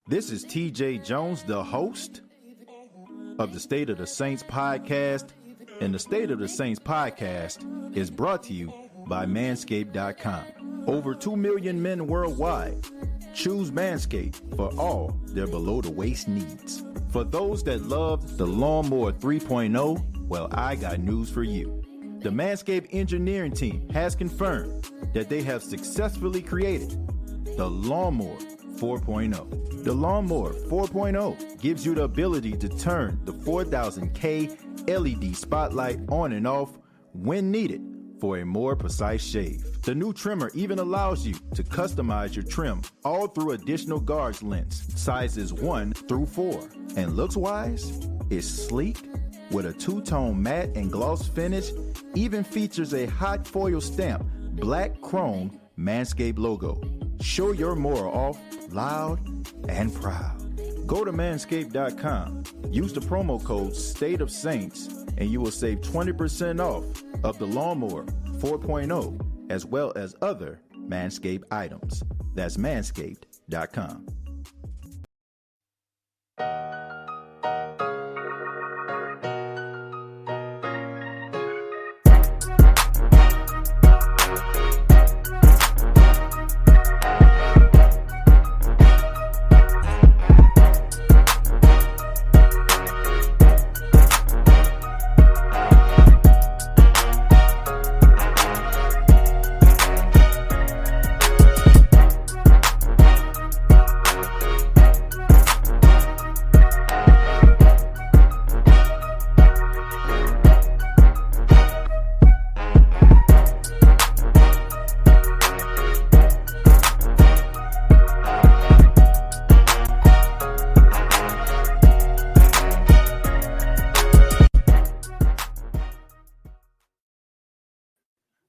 This is TJ Jones, the host of the State of the Saints podcast. And the State of the Saints podcast is brought to you by Manscaped.com. Over 2 million men worldwide choose Manscaped for all their below-the-waist needs. For those that love the Lawnmower 3.0, well, I got news for you. The Manscaped engineering team has confirmed that they have successfully created the Lawnmower 4.0. The Lawnmower 4.0 gives you the ability to turn the 4000K LED spotlight on and off when needed for a more precise shave. The new trimmer even allows you to customize your trim all through additional guards lengths, sizes 1 through 4. And looks-wise, it's sleek with a two-tone matte and gloss finish, even features a hot foil stamp, black chrome Manscaped logo. Show your more off loud and proud. Go to manscaped.com, use the promo code State of Saints, and you will save 20% off of the Lawnmower 4.0 as well as other Manscaped items. That's manscaped.com.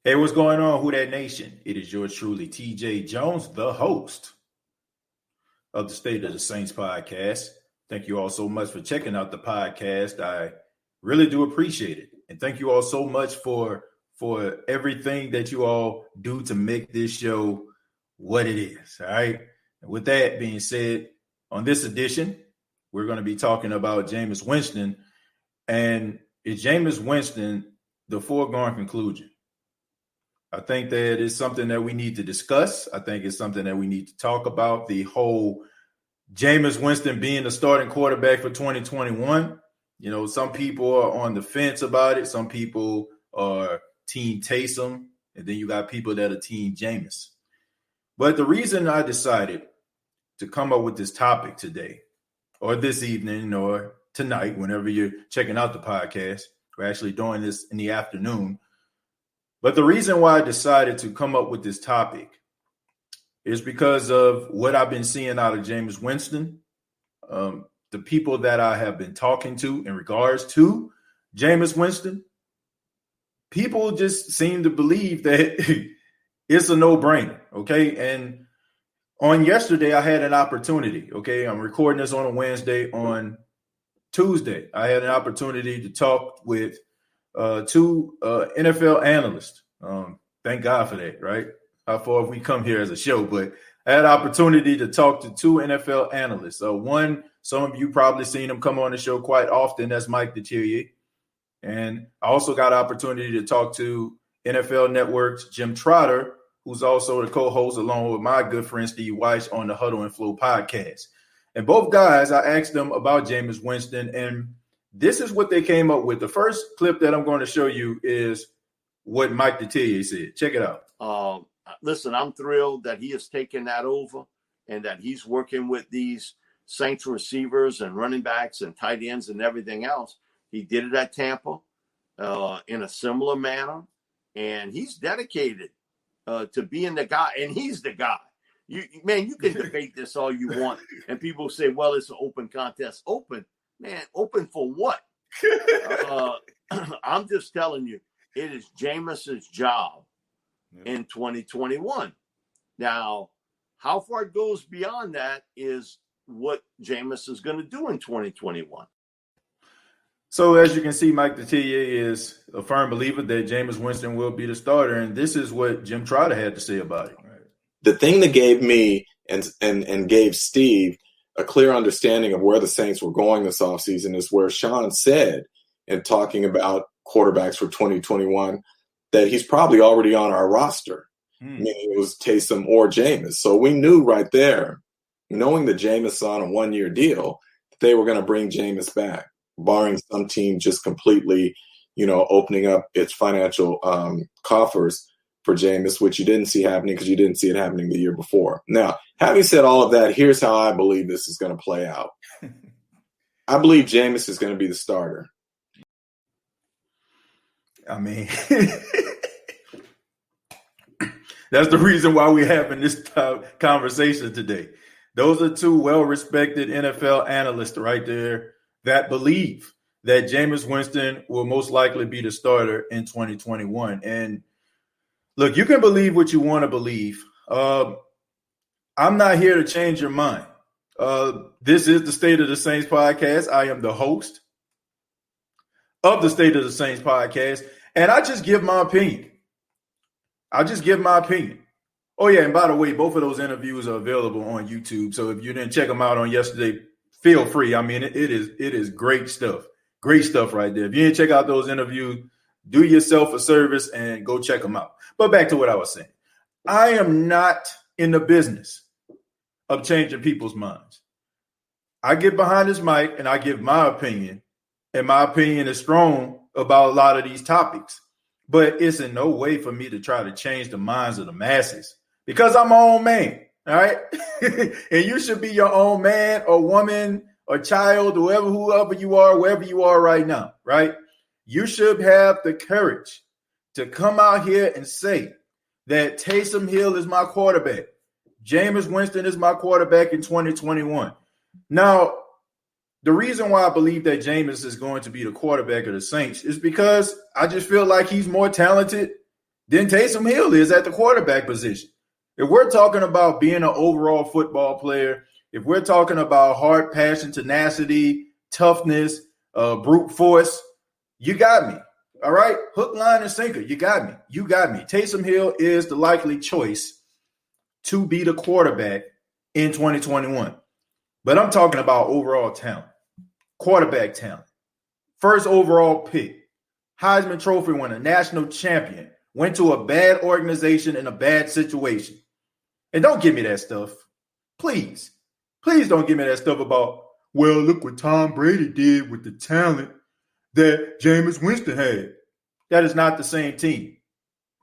Hey, what's going on, Who Dat Nation? It is yours truly, TJ Jones, the host of the State of the Saints podcast. Thank you all so much for checking out the podcast. I really do appreciate it. And thank you all so much for everything that you all do to make this show what it is, all right? And with that being said, on this edition, we're going to be talking about Jameis Winston. And is Jameis Winston the foregone conclusion? I think that it's something that we need to discuss. I think it's something that we need to talk about. The whole Jameis Winston being the starting quarterback for 2021. You know, some people are on the fence about it. Some people are Team Taysom. And then you got people that are Team Jameis. But the reason I decided to come up with this topic today, or this evening, or tonight, whenever you're checking out the podcast, we're actually doing this in the afternoon. But the reason why I decided to come up with this topic is because of what I've been seeing out of Jameis Winston, the people that I have been talking to in regards to Jameis Winston. People just seem to believe that it's a no-brainer, okay? And on yesterday, I had an opportunity, okay? I'm recording this on a Wednesday. On Tuesday, I had an opportunity to talk with two NFL analysts. Thank God for that, right? How far have we come here as a show? But I had an opportunity to talk to two NFL analysts. One, some of you probably seen him come on the show quite often. That's Mike Detillier. And I also got an opportunity to talk to NFL Network's Jim Trotter, who's also the co-host along with my good friend Steve Weiss on the Huddle and Flow podcast. And both guys, I asked them about Jameis Winston, and this is what they came up with. The first clip that I'm going to show you is what Mike Detillier said. Check it out. Listen, I'm thrilled that he has taken that over and that he's working with these Saints receivers and running backs and tight ends and everything else. He did it at Tampa in a similar manner, and he's dedicated to being the guy, and he's the guy. You can debate this all you want, and people say, well, it's an open contest. Open? Man, open for what? I'm just telling you, it is Jameis's job in 2021. Now, how far it goes beyond that is what Jameis is going to do in 2021. So as you can see, Mike Detillier is a firm believer that Jameis Winston will be the starter, and this is what Jim Trotter had to say about it. The thing that gave me and gave Steve a clear understanding of where the Saints were going this offseason is where Sean said, in talking about quarterbacks for 2021, that he's probably already on our roster, meaning it was Taysom or Jameis. So we knew right there, knowing that Jameis on a one-year deal, they were going to bring Jameis back, barring some team just completely, opening up its financial coffers for Jameis, which you didn't see happening because you didn't see it happening the year before. Now, having said all of that, here's how I believe this is going to play out. I believe Jameis is going to be the starter. I mean, that's the reason why we're having this conversation today. Those are two well-respected NFL analysts right there that believe that Jameis Winston will most likely be the starter in 2021. And look, you can believe what you want to believe. I'm not here to change your mind. This is the State of the Saints podcast. I am the host of the State of the Saints podcast, and I just give my opinion. Oh, yeah, and by the way, both of those interviews are available on YouTube. So if you didn't check them out on yesterday, feel free. I mean, it is great stuff. Great stuff right there. If you didn't check out those interviews, do yourself a service and go check them out. But back to what I was saying. I am not in the business of changing people's minds. I get behind this mic and I give my opinion, and my opinion is strong about a lot of these topics. But it's in no way for me to try to change the minds of the masses because I'm my own man, all right? And you should be your own man or woman or child, whoever you are, wherever you are right now, right? You should have the courage to come out here and say that Taysom Hill is my quarterback. Jameis Winston is my quarterback in 2021. Now, the reason why I believe that Jameis is going to be the quarterback of the Saints is because I just feel like he's more talented than Taysom Hill is at the quarterback position. If we're talking about being an overall football player, if we're talking about heart, passion, tenacity, toughness, brute force, you got me. All right? Hook, line, and sinker. You got me. Taysom Hill is the likely choice to be the quarterback in 2021. But I'm talking about overall talent, quarterback talent, first overall pick, Heisman Trophy winner, national champion, went to a bad organization in a bad situation. And don't give me that stuff. Please don't give me that stuff about, well, look what Tom Brady did with the talent that Jameis Winston had. That is not the same team.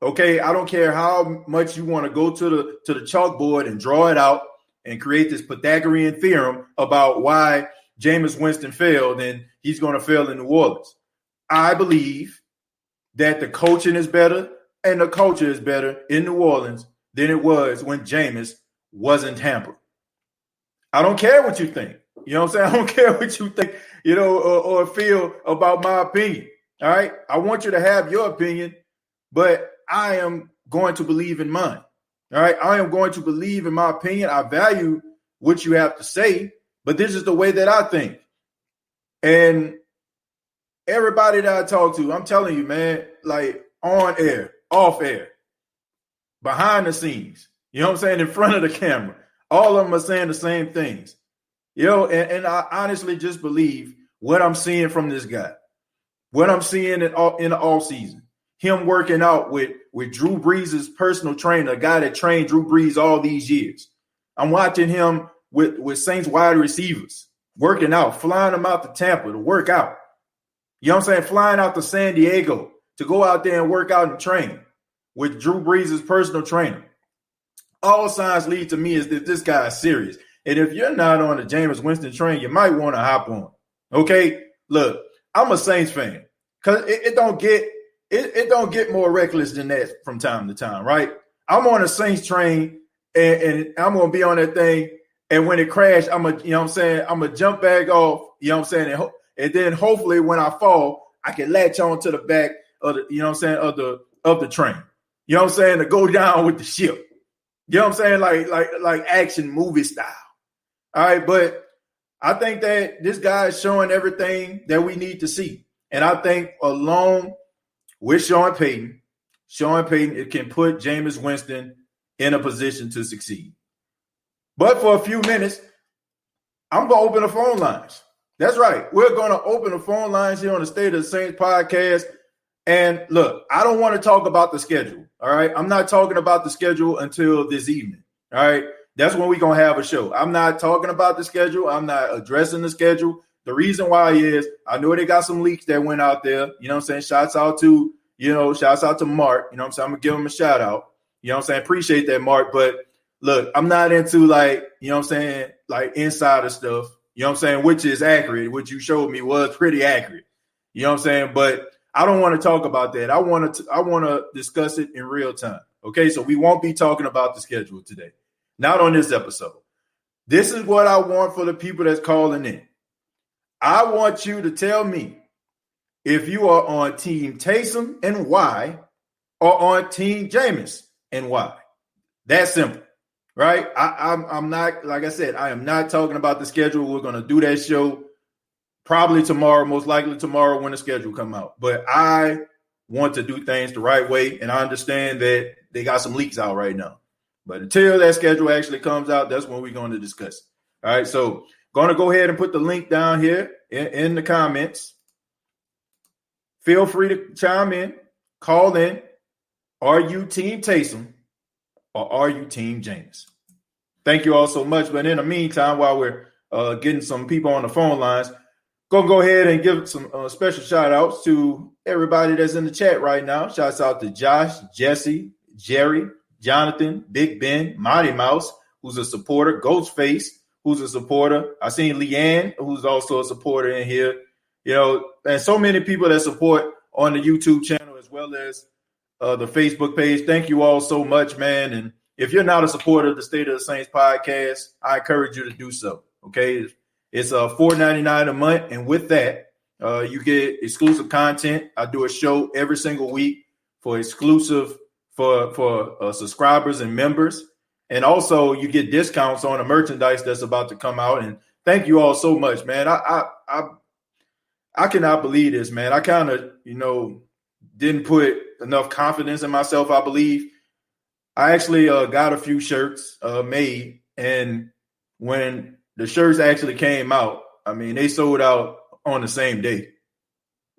Okay, I don't care how much you want to go to the chalkboard and draw it out and create this Pythagorean theorem about why Jameis Winston failed and he's going to fail in New Orleans. I believe that the coaching is better and the culture is better in New Orleans than it was when Jameis wasn't Tampa. I don't care what you think. You know what I'm saying? I don't care what you think, or feel about my opinion. All right? I want you to have your opinion, but I am going to believe in mine. All right? I am going to believe in my opinion. I value what you have to say, but this is the way that I think. And everybody that I talk to, I'm telling you, man, like on air, off air, behind the scenes, you know what I'm saying, in front of the camera, all of them are saying the same things. And I honestly just believe what I'm seeing from this guy, what I'm seeing in the offseason, him working out with Drew Brees' personal trainer, a guy that trained Drew Brees all these years. I'm watching him with Saints wide receivers, working out, flying them out to Tampa to work out. You know what I'm saying? Flying out to San Diego to go out there and work out and train with Drew Brees' personal trainer. All signs lead to me is that this guy is serious. And if you're not on the Jameis Winston train, you might want to hop on. Okay? Look, I'm a Saints fan because it don't get more reckless than that from time to time, right? I'm on a Saints train and I'm going to be on that thing. And when it crashed, I'm going to jump back off, you know what I'm saying? And then hopefully when I fall, I can latch on to the back of the, of the train. You know what I'm saying? To go down with the ship. You know what I'm saying? Like action movie style. All right. But I think that this guy is showing everything that we need to see. And I think along with Sean Payton, it can put Jameis Winston in a position to succeed. But for a few minutes, I'm going to open the phone lines. That's right. We're going to open the phone lines here on the State of the Saints podcast. And look, I don't want to talk about the schedule. All right. I'm not talking about the schedule until this evening. All right. That's when we're going to have a show. I'm not talking about the schedule. I'm not addressing the schedule. The reason why is I know they got some leaks that went out there. You know what I'm saying? Shouts out to Mark. You know what I'm saying? I'm going to give him a shout out. You know what I'm saying? Appreciate that, Mark. But look, I'm not into like, you know what I'm saying, like insider stuff. You know what I'm saying? Which is accurate. What you showed me was pretty accurate. You know what I'm saying? But I don't want to talk about that. I want to discuss it in real time. Okay, so we won't be talking about the schedule today. Not on this episode. This is what I want for the people that's calling in. I want you to tell me if you are on Team Taysom and why, or on Team Jameis and why. That's simple, right? I'm not, like I said, I am not talking about the schedule. We're going to do that show probably tomorrow, most likely tomorrow when the schedule come out. But I want to do things the right way, and I understand that they got some leaks out right now. But until that schedule actually comes out, that's when we're going to discuss it. All right, so going to go ahead and put the link down here in the comments. Feel free to chime in, call in. Are you Team Taysom or are you Team Jameis? Thank you all so much. But in the meantime, while we're getting some people on the phone lines, go ahead and give some special shout outs to everybody that's in the chat right now. Shouts out to Josh, Jesse, Jerry, Jonathan, Big Ben, Mighty Mouse, who's a supporter, Ghostface, who's a supporter. I seen Leanne, who's also a supporter in here. You know, and so many people that support on the YouTube channel as well as the Facebook page. Thank you all so much, man. And if you're not a supporter of the State of the Saints podcast, I encourage you to do so. Okay, it's $4.99 a month, and with that, you get exclusive content. I do a show every single week for exclusive for subscribers and members, and also you get discounts on the merchandise that's about to come out. And thank you all so much, man. I cannot believe this, man. I kind of didn't put enough confidence in myself. I believe I actually got a few shirts made, and when the shirts actually came out, I mean, they sold out on the same day.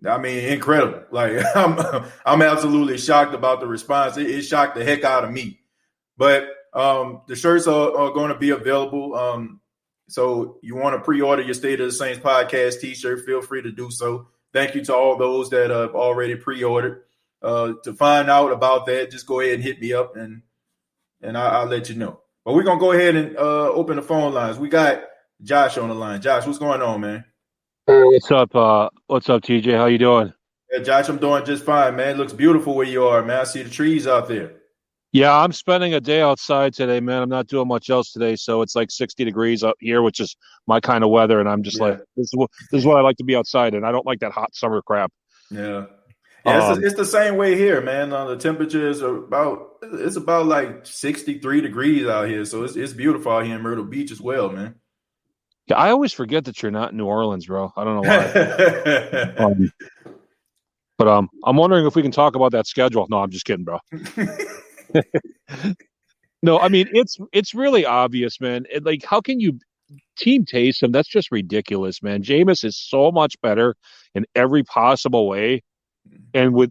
I mean, incredible. Like I'm absolutely shocked about the response. It shocked the heck out of me. But the shirts are going to be available. So you want to pre-order your State of the Saints podcast t-shirt, feel free to do so. Thank you to all those that have already pre-ordered. To find out about that, just go ahead and hit me up and I'll let you know. But we're going to go ahead and open the phone lines. We got Josh on the line. Josh, what's going on, man? Hey, what's up? What's up, TJ? How you doing? Yeah, Josh, I'm doing just fine, man. It looks beautiful where you are, man. I see the trees out there. Yeah, I'm spending a day outside today, man. I'm not doing much else today, so it's like 60 degrees up here, which is my kind of weather, and I'm just like, this is what I like to be outside, and I don't like that hot summer crap. Yeah. It's the same way here, man. The temperatures are about like 63 degrees out here, so it's beautiful out here in Myrtle Beach as well, man. Yeah, I always forget that you're not in New Orleans, bro. I don't know why. But I'm wondering if we can talk about that schedule. No, I'm just kidding, bro. No, I mean it's really obvious, man. Like, how can you Team Taysom? That's just ridiculous, man. Jameis is so much better in every possible way, and with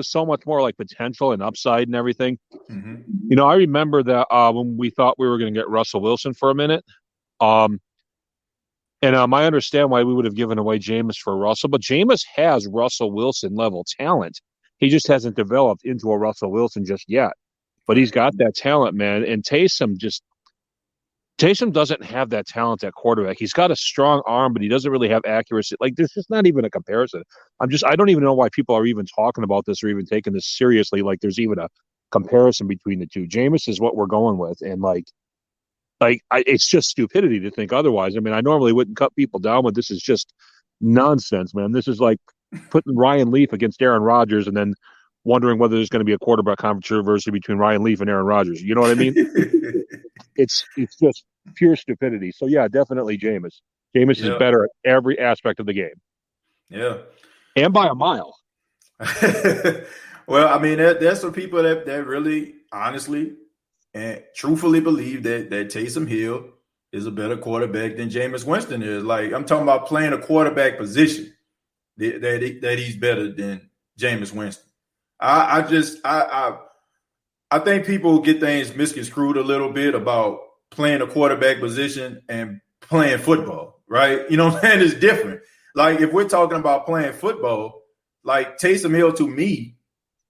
so much more like potential and upside and everything. Mm-hmm. I remember that when we thought we were going to get Russell Wilson for a minute. I understand why we would have given away Jameis for Russell, but Jameis has Russell Wilson level talent. He just hasn't developed into a Russell Wilson just yet, but he's got that talent, man. And Taysom doesn't have that talent at quarterback. He's got a strong arm, but he doesn't really have accuracy. Like, there's just not even a comparison. I don't even know why people are even talking about this or even taking this seriously. Like, there's even a comparison between the two. Jameis is what we're going with. And it's just stupidity to think otherwise. I mean, I normally wouldn't cut people down, but this is just nonsense, man. This is like putting Ryan Leaf against Aaron Rodgers and then wondering whether there's going to be a quarterback controversy between Ryan Leaf and Aaron Rodgers. You know what I mean? It's just pure stupidity. So, yeah, definitely Jameis. Jameis is better at every aspect of the game. Yeah. And by a mile. Well, I mean, there's some people that really, honestly, and truthfully believe that Taysom Hill is a better quarterback than Jameis Winston is. Like, I'm talking about playing a quarterback position that he's better than Jameis Winston. I think people get things misconstrued a little bit about playing a quarterback position and playing football, right? You know what I'm saying? It's different. Like, if we're talking about playing football, like, Taysom Hill to me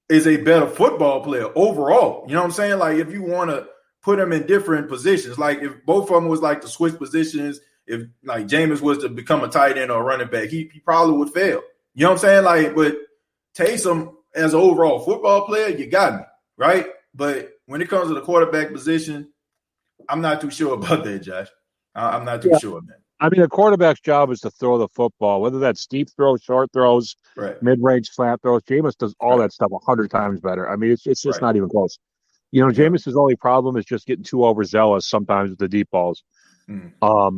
is a better football player overall. You know what I'm saying? Like, if you want to put him in different positions, like if both of them was like to switch positions, if like Jameis was to become a tight end or a running back, he probably would fail. You know what I'm saying? Like, but Taysom as an overall football player, you got me, right? But when it comes to the quarterback position, I'm not too sure about that, Josh. I'm not too sure, man. I mean, a quarterback's job is to throw the football, whether that's deep throws, short throws, mid-range flat throws. Jameis does all that stuff 100 times better. I mean, it's just not even close. You know, Jameis's only problem is just getting too overzealous sometimes with the deep balls. But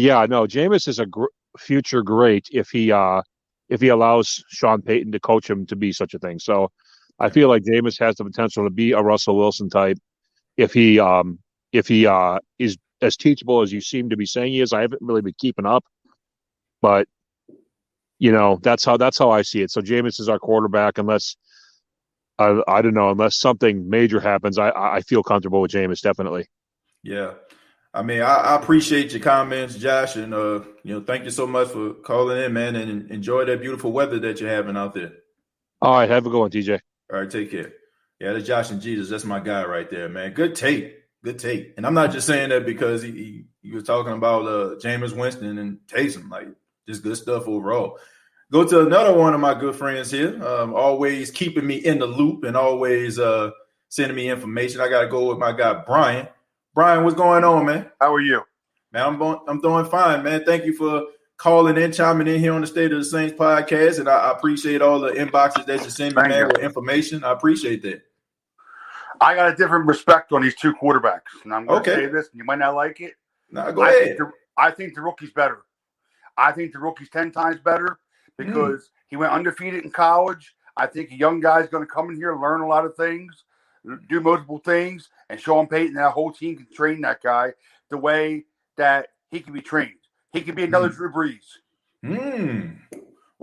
yeah, no, Jameis is a future great if he allows Sean Payton to coach him to be such a thing. So I feel like Jameis has the potential to be a Russell Wilson type if he is as teachable as you seem to be saying he is. I haven't really been keeping up, but you know, that's how I see it. So Jameis is our quarterback unless I don't know, unless something major happens. I feel comfortable with Jameis, definitely. Yeah. I mean, I appreciate your comments, Josh, and thank you so much for calling in, man, and enjoy that beautiful weather that you're having out there. All right, have a good one, TJ. All right, take care. Yeah, that's Josh and Jesus. That's my guy right there, man. Good tape. And I'm not just saying that because he was talking about Jameis Winston and Taysom, like just good stuff overall. Go to another one of my good friends here, always keeping me in the loop and always sending me information. I got to go with my guy, Brian. Brian, what's going on, man? How are you? Man, I'm doing fine, man. Thank you for calling in, chiming in here on the State of the Saints podcast, and I appreciate all the inboxes that you send me, man, with information. I appreciate that. I got a different respect on these two quarterbacks, and I'm going to say this, and you might not like it. No, go ahead. I think the rookie's better. I think the rookie's 10 times better because he went undefeated in college. I think a young guy's going to come in here, learn a lot of things, do multiple things, and Sean Payton and that whole team can train that guy the way that he can be trained. He can be another Drew Brees.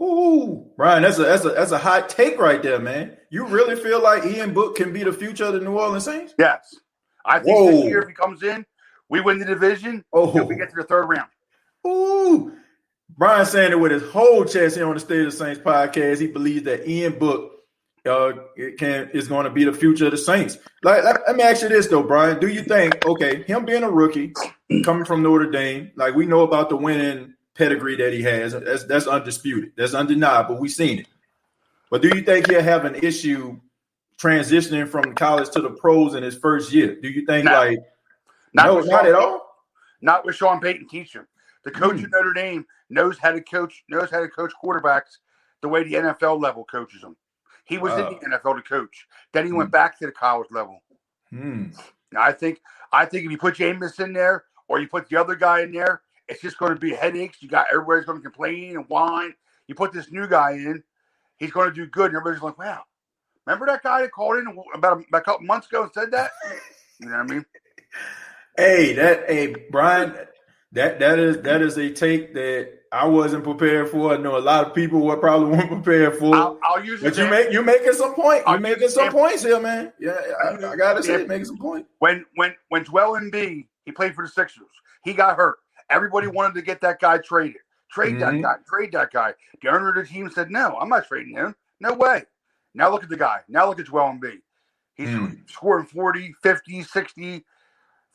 Ooh, Brian, that's a hot take right there, man. You really feel like Ian Book can be the future of the New Orleans Saints? Yes. I think this year if he comes in, we win the division, and we get to the third round. Ooh. Brian saying it with his whole chest here on the State of the Saints podcast. He believes that Ian Book is going to be the future of the Saints. Like, let me ask you this though, Brian. Do you think, him being a rookie, coming from Notre Dame, like we know about the winning pedigree that he has, that's undisputed, that's undeniable. We've seen it. But do you think he'll have an issue transitioning from college to the pros in his first year? Do you think not at all? Not with Sean Payton teaching. The coach at Notre Dame knows how to coach quarterbacks the way the NFL level coaches them. He was in the NFL to coach. Then he went back to the college level. Now, I think if you put Jameis in there or you put the other guy in there, it's just going to be headaches. Everybody's going to complain and whine. You put this new guy in, he's going to do good. And everybody's like, wow, remember that guy that called in about a couple months ago and said that? You know what I mean? Hey, Brian, that is a take that I wasn't prepared for. I know a lot of people probably weren't prepared for. I'll use it. But you're making some point. You're making some points here, man. Yeah, I gotta say, making some points. When Joel Embiid, he played for the Sixers. He got hurt. Everybody wanted to get that guy traded. Trade that guy. The owner of the team said, no, I'm not trading him. No way. Now look at the guy. Now look at Joel Embiid. He's scoring 40, 50, 60,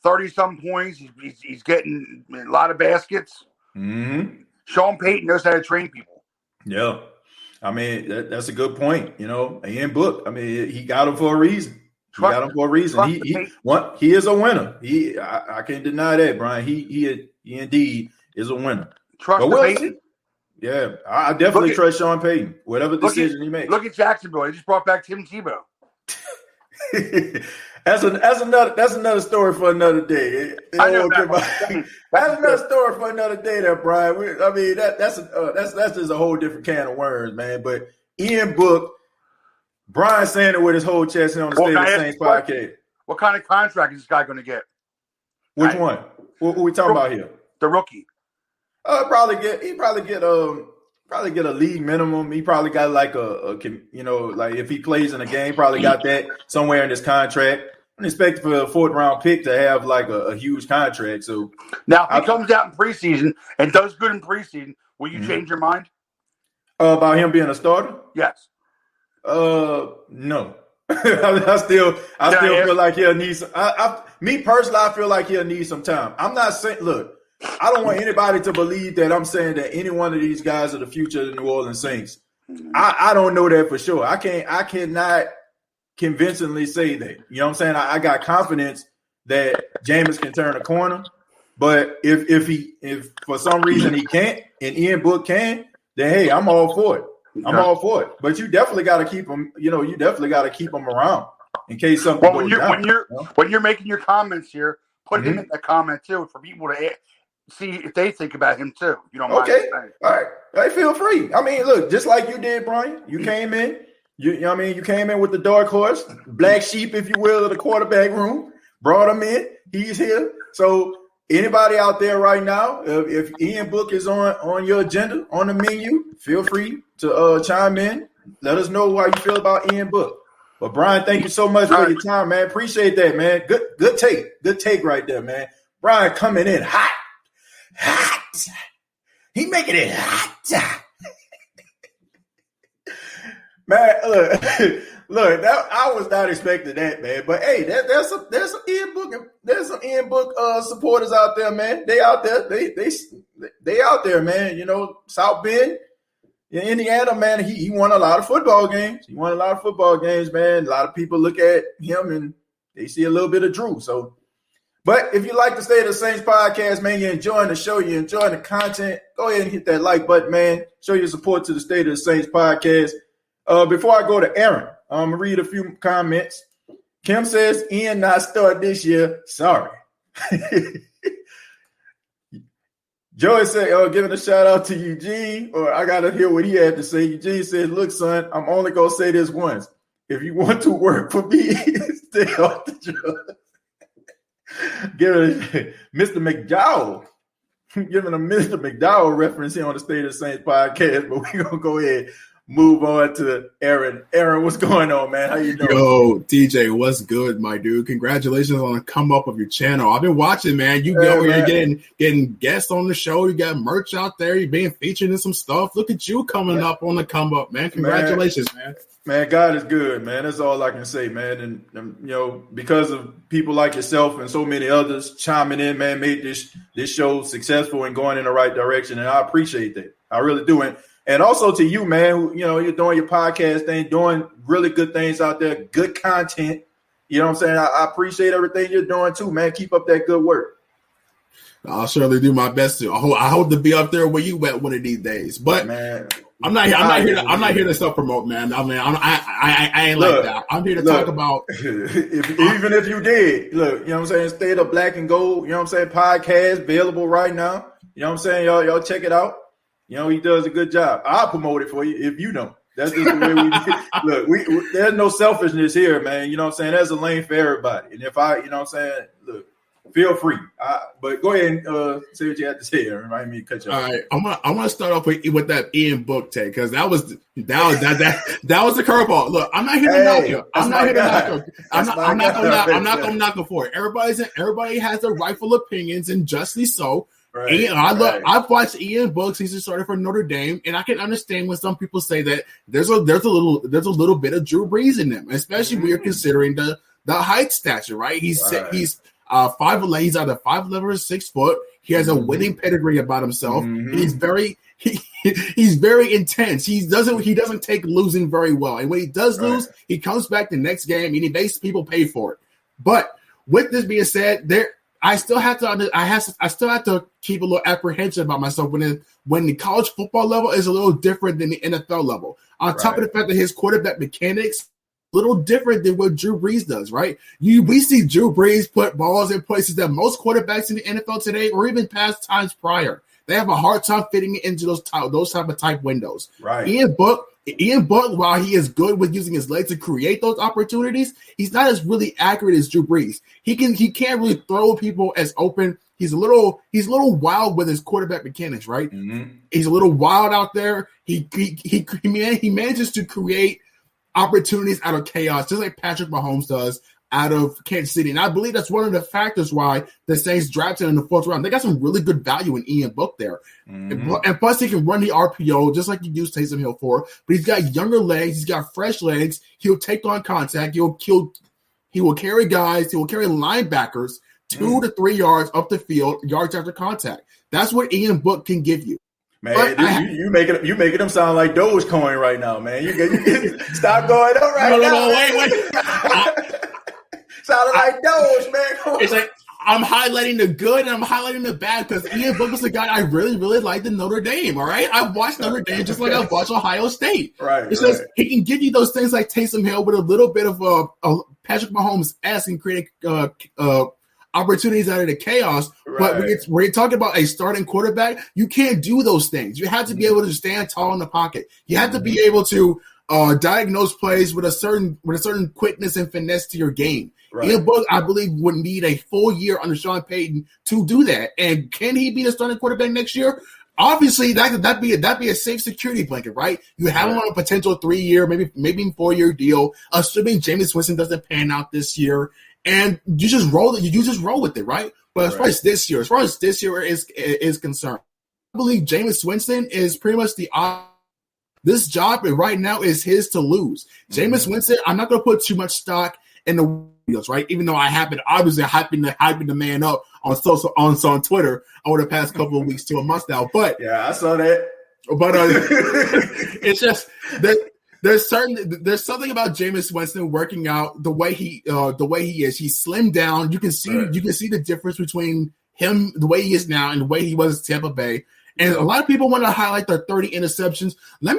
30-some points. He's getting a lot of baskets. Sean Payton knows how to train people. Yeah. I mean, that's a good point. You know, Ian Book, I mean, he got him for a reason. He is a winner. I can't deny that, Brian. He indeed is a winner. Trust Payton. Yeah, I definitely trust Sean Payton. Whatever decision he makes. Look at Jacksonville. They just brought back Tim Tebow. That's another story for another day. That's another story for another day, there, Brian. That's just a whole different can of worms, man. But Ian Book, Brian saying it with his whole chest on the State of the Saints podcast. What kind of contract is this guy going to get? Which one? What we talking about here? The rookie. Probably get a league minimum. He probably got like like if he plays in a game, probably got that somewhere in his contract. I'm expecting for a 4th round pick to have like a huge contract. So now, if he comes out in preseason and does good in preseason, will you change your mind about him being a starter? Yes. No. I still feel like he'll need some. Me personally, I feel like he'll need some time. I'm not saying. Look, I don't want anybody to believe that I'm saying that any one of these guys are the future of the New Orleans Saints. I don't know that for sure. I cannot convincingly say that. You know what I'm saying? I got confidence that Jameis can turn a corner, but if for some reason he can't and Ian Book can, then hey, I'm all for it. I'm all for it. But you definitely got to keep him. You definitely got to keep him around in case something goes down. When you're making your comments here, put him in that comment too for people to see if they think about him too. You don't mind? Okay, all right. Hey, feel free. I mean, look, just like you did, Brian. You came in. You know what I mean? You came in with the dark horse, black sheep, if you will, of the quarterback room. Brought him in. He's here. So anybody out there right now, if Ian Book is on your agenda, on the menu, feel free to chime in. Let us know how you feel about Ian Book. But Brian, thank you so much for your time, man. Appreciate that, man. Good take. Good take right there, man. Brian coming in hot. He making it hot. Man, look, I was not expecting that, man. But hey, there's some Ian Book supporters out there, man. They out there, they out there, man. You know, South Bend in Indiana, man. He won a lot of football games. Man. A lot of people look at him and they see a little bit of Drew. So, but if you like the State of the Saints podcast, man, you're enjoying the show, you're enjoying the content, go ahead and hit that like button, man. Show your support to the State of the Saints podcast. Before I go to Aaron, I'm going to read a few comments. Kim says, Ian not start this year. Sorry. Joey said, giving a shout out to Eugene, or I got to hear what he had to say. Eugene says, look, son, I'm only going to say this once. If you want to work for me, stay off the job. Giving Mr. McDowell, giving a Mr. McDowell reference here on the State of the Saints podcast, but we're going to go ahead move on to Aaron. Aaron, what's going on, man? How you doing? Yo, TJ, what's good, my dude? Congratulations on the come up of your channel. I've been watching, man. You're getting guests on the show. You got merch out there. You're being featured in some stuff. Look at you coming up on the come up, man. Congratulations, man. Man, God is good, man. That's all I can say, man. And because of people like yourself and so many others chiming in, man, made this show successful and going in the right direction. And I appreciate that. I really do. And also to you, man, who, you're doing your podcast thing, doing really good things out there, good content. You know what I'm saying? I appreciate everything you're doing too, man. Keep up that good work. I'll surely do my best to. I hope to be up there where you at one of these days. But man, I'm not here to self promote, man. I mean, I ain't like that. I'm here to talk about. Even if you did, look, you know what I'm saying? State of Black and Gold, you know what I'm saying? Podcast available right now. You know what I'm saying? Y'all check it out. He does a good job. I'll promote it for you if you don't. That's just the way we look. There's no selfishness here, man. You know what I'm saying? There's a lane for everybody. And if you know what I'm saying, look, feel free. But go ahead and say what you have to say. Remind me to cut you off. All right, I'm gonna start off with that Ian Book take because that was the curveball. Look, I'm not here to knock you. I'm not here to knock you. I'm not gonna knock him for it. Everybody has their rightful opinions, and justly so. Right, I've watched Ian Book. He's started for Notre Dame, and I can understand when some people say that there's a little bit of Drew Brees in them, especially when you're considering the height stature. Right? He's 5'11". He's either 5'11" or 6 foot. He has a winning pedigree about himself. And he's very intense. He doesn't take losing very well, and when he does lose, he comes back the next game and he makes people pay for it. But with this being said, I still have to keep a little apprehension about myself when the college football level is a little different than the NFL level. On top of the fact that his quarterback mechanics a little different than what Drew Brees does, right? We see Drew Brees put balls in places that most quarterbacks in the NFL today or even past times prior, they have a hard time fitting into those type of tight windows. Right. Ian Book Ian Book, while he is good with using his legs to create those opportunities, he's not as really accurate as Drew Brees. He can't really throw people as open. He's a little wild with his quarterback mechanics, right? Mm-hmm. He's a little wild out there. He manages to create opportunities out of chaos, just like Patrick Mahomes does out of Kansas City. And I believe that's one of the factors why the Saints drafted him in the 4th round. They got some really good value in Ian Book there. Mm-hmm. And plus, he can run the RPO just like you use Taysom Hill for. But he's got younger legs. He's got fresh legs. He'll take on contact. He will carry guys. He will carry linebackers 2 to 3 yards up the field, yards after contact. That's what Ian Book can give you. Man, you making them sound like Dogecoin right now, man. You stop going up right now. No, wait. Sounding like Doge, man. It's like I'm highlighting the good and I'm highlighting the bad because Ian Book was the guy I really, really liked in Notre Dame. All right, I watched Notre Dame just like I watched Ohio State. Right. It's just he can give you those things like Taysom Hill with a little bit of a Patrick Mahomes-esque and create opportunities out of the chaos. Right. But when you're talking about a starting quarterback, you can't do those things. You have to be able to stand tall in the pocket. You have to be able to diagnose plays with a certain quickness and finesse to your game. Right. Ian Book, I believe, would need a full year under Sean Payton to do that. And can he be the starting quarterback next year? Obviously, that'd be a safe security blanket, right? You have him on a potential 3-year, maybe 4-year deal, assuming Jameis Winston doesn't pan out this year, and you just roll it. You just roll with it, right? But as far as this year is concerned, I believe Jameis Winston is pretty much this job right now is his to lose. Jameis Winston, I'm not going to put too much stock in the wheels, right? Even though I have been obviously hyping the man up on Twitter over the past couple of weeks to a month now. But yeah, I saw that. But it's just that there's something about Jameis Winston working out the way he is. He's slimmed down. You can see the difference between him, the way he is now, and the way he was at Tampa Bay. And a lot of people want to highlight the 30 interceptions. Let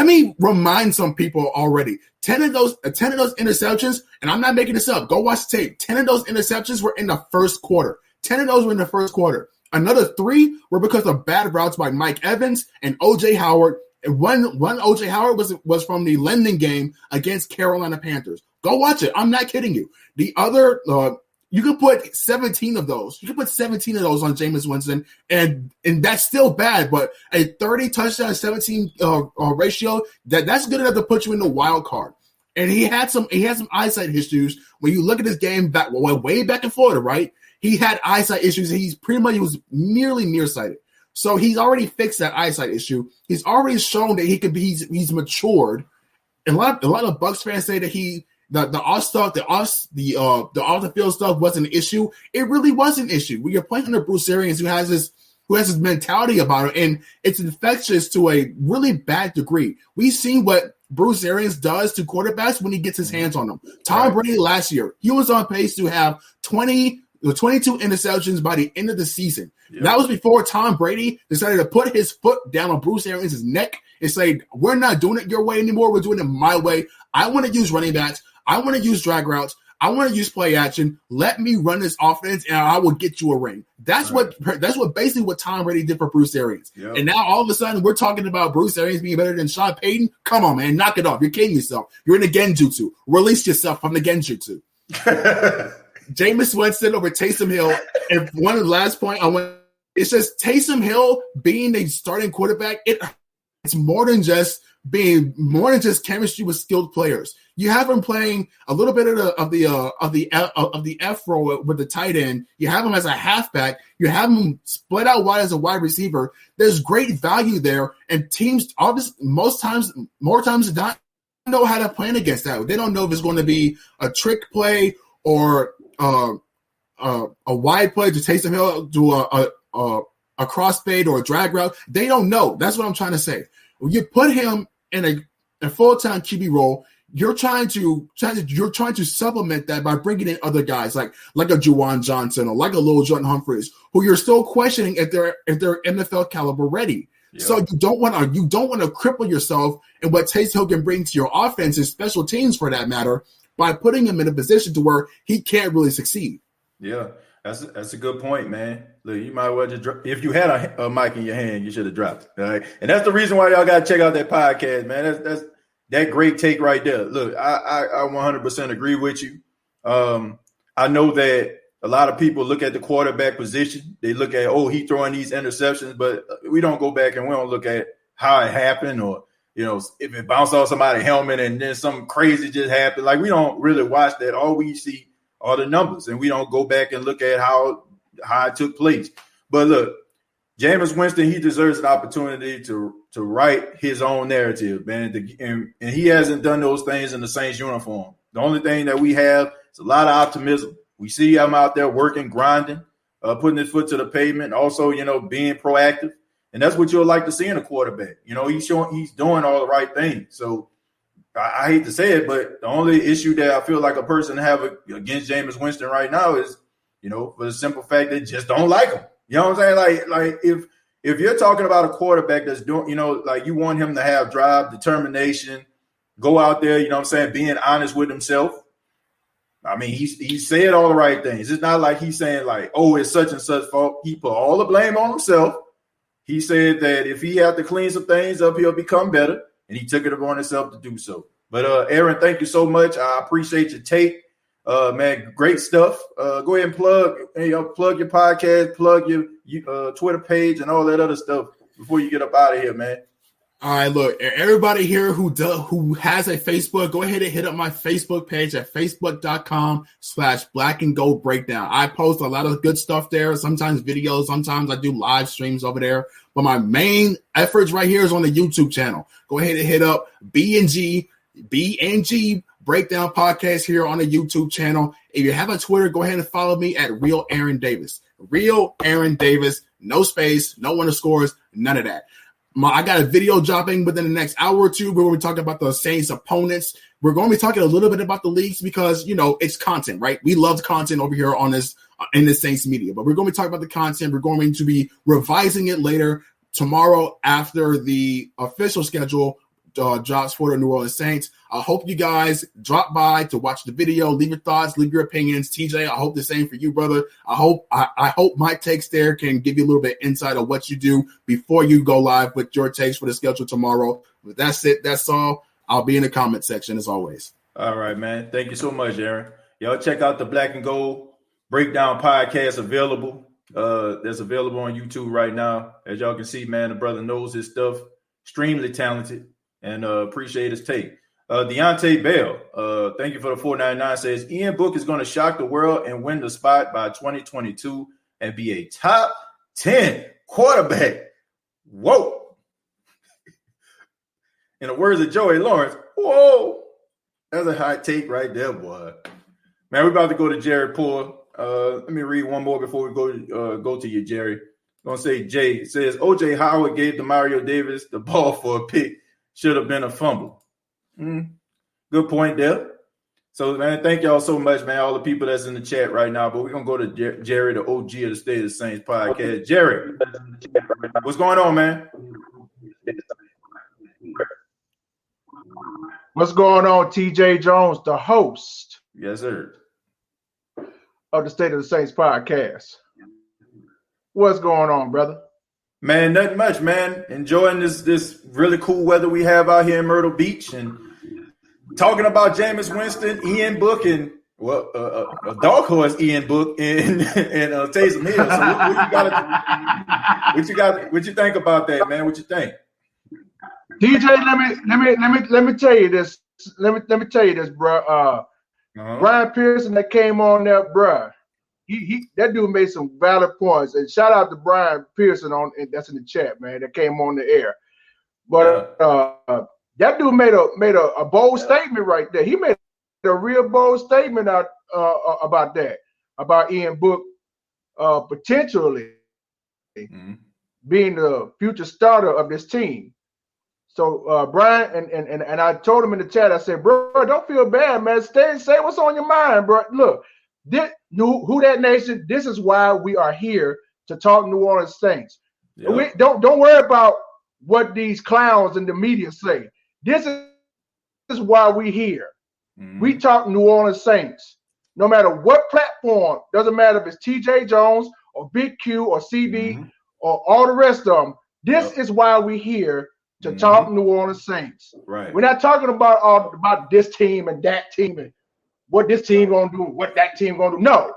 me remind some people already. 10 of those interceptions, and I'm not making this up. Go watch the tape. 10 of those interceptions were in the first quarter. 10 of those were in the first quarter. Another 3 were because of bad routes by Mike Evans and O.J. Howard. And one O.J. Howard was from the London game against Carolina Panthers. Go watch it. I'm not kidding you. The other you can put 17 of those. You can put 17 of those on Jameis Winston, and that's still bad. But a 30 touchdown 17 ratio that's good enough to put you in the wild card. And he had some eyesight issues when you look at his game way back in Florida, right? He had eyesight issues. He was nearly nearsighted. So he's already fixed that eyesight issue. He's already shown that he's matured. And a lot of Bucs fans say that the off stuff, the off the field stuff wasn't an issue. It really was an issue. When you're playing under Bruce Arians, who has this mentality about it, and it's infectious to a really bad degree. We've seen what Bruce Arians does to quarterbacks when he gets his hands on them. Tom Brady last year, he was on pace to have 22 interceptions by the end of the season. Yep. That was before Tom Brady decided to put his foot down on Bruce Arians' neck and say, we're not doing it your way anymore. We're doing it my way. I want to use running backs. I want to use drag routes. I want to use play action. Let me run this offense, and I will get you a ring. That's basically what Tom Brady did for Bruce Arians. Yep. And now all of a sudden we're talking about Bruce Arians being better than Sean Payton. Come on, man, knock it off. You're kidding yourself. You're in the genjutsu. Release yourself from the genjutsu. Jameis Winston over Taysom Hill. And one of the last point it's just Taysom Hill being a starting quarterback. It's more than just chemistry with skilled players. You have him playing a little bit of the F role with the tight end. You have him as a halfback. You have him split out wide as a wide receiver. There's great value there, and teams obviously more times than not know how to plan against that. They don't know if it's going to be a trick play or a wide play to Taysom Hill, do a cross fade or a drag route. They don't know. That's what I'm trying to say. When you put him in a full-time QB role, you're trying to supplement that by bringing in other guys like a Juwan Johnson or like a Lil Jordan Humphries, who you're still questioning if they're NFL caliber ready. Yep. So you don't want to cripple yourself in what Taysom Hill can bring to your offense and special teams for that matter by putting him in a position to where he can't really succeed. Yeah. That's a good point, man. Look, you might well just if you had a mic in your hand, you should have dropped it. All right, and that's the reason why y'all got to check out that podcast, man. That's that great take right there. Look, I 100% agree with you. I know that a lot of people look at the quarterback position. They look at, he throwing these interceptions, but we don't go back and we don't look at how it happened, or if it bounced off somebody's helmet and then something crazy just happened. Like, we don't really watch that. All we see are the numbers, and we don't go back and look at how it took place. But look, Jameis Winston, he deserves an opportunity to write his own narrative, man. And he hasn't done those things in the Saints uniform. The only thing that we have is a lot of optimism. We see him out there working, grinding, putting his foot to the pavement, also, being proactive. And that's what you'll like to see in a quarterback. He's doing all the right things. So I hate to say it, but the only issue that I feel like a person have against Jameis Winston right now is, for the simple fact that just don't like him. You know what I'm saying? Like if you're talking about a quarterback that's doing, like, you want him to have drive, determination, go out there, being honest with himself. I mean, he said all the right things. It's not like he's saying like, it's such and such fault. He put all the blame on himself. He said that if he had to clean some things up, he'll become better. And he took it upon himself to do so. But Aaron, thank you so much. I appreciate your take. Man, great stuff. Go ahead and plug your podcast, plug your Twitter page and all that other stuff before you get up out of here, man. All right, look, everybody here who has a Facebook, go ahead and hit up my Facebook page at facebook.com/Black and Gold Breakdown. I post a lot of good stuff there, sometimes videos, sometimes I do live streams over there. But my main efforts right here is on the YouTube channel. Go ahead and hit up B&G Breakdown Podcast here on the YouTube channel. If you have a Twitter, go ahead and follow me at Real Aaron Davis. Real Aaron Davis, no space, no underscores, none of that. I got a video dropping within the next hour or two. We're going to be talking about the Saints opponents. We're going to be talking a little bit about the leagues because, it's content, right? We love content over here on this in the Saints media. But we're going to be talking about the content. We're going to be revising it later tomorrow after the official schedule drops for the New Orleans Saints. I hope you guys drop by to watch the video, leave your thoughts, leave your opinions. TJ, I hope the same for you, brother. I hope my takes there can give you a little bit of insight of what you do before you go live with your takes for the schedule tomorrow. But that's it. That's all. I'll be in the comment section as always. All right, man. Thank you so much, Aaron. Y'all check out the Black and Gold Breakdown podcast available. That's available on YouTube right now. As y'all can see, man, the brother knows his stuff. Extremely talented. And appreciate his take. Deontay Bell, thank you for the $4.99, says Ian Book is going to shock the world and win the spot by 2022 and be a top 10 quarterback. Whoa. In the words of Joey Lawrence, whoa. That's a hot take right there, boy. Man, we're about to go to Jerry Poor. Let me read one more before we go to you, Jerry. I'm going to say Jay. It says O.J. Howard gave Demario Davis the ball for a pick. Should have been a fumble. Good point there. So, man, thank y'all so much, man, all the people that's in the chat right now. But we're going to go to Jerry, the OG of the State of the Saints podcast. Jerry, what's going on, man? What's going on, TJ Jones, the host? Yes, sir. Of the State of the Saints podcast. What's going on, brother? Man, nothing much, man. Enjoying this really cool weather we have out here in Myrtle Beach and talking about Jameis Winston, Ian Book, and a dark horse Ian Book and Taysom Hill. So what you think about that, man? What you think? DJ, let me tell you this. Let me tell you this, bro. Brian Pearson that came on there, bro. He that dude made some valid points, and shout out to Brian Pearson that's in the chat, man. That came on the air, but that dude made a bold statement right there. He made a real bold statement out about that, about Ian Book potentially being the future starter of this team. So Brian and I told him in the chat, I said, bro, don't feel bad, man. Say what's on your mind, bro. Look. Who that nation? This is why we are here to talk New Orleans Saints. Yep. We don't worry about what these clowns in the media say. This is why we here. We talk New Orleans Saints. no matter what platform, doesn't matter if it's TJ Jones or Big Q or CB or all the rest of them. This is why we're here to talk New Orleans Saints. Right. We're not talking about this team and that team and what this team gonna do, what that team gonna do. No,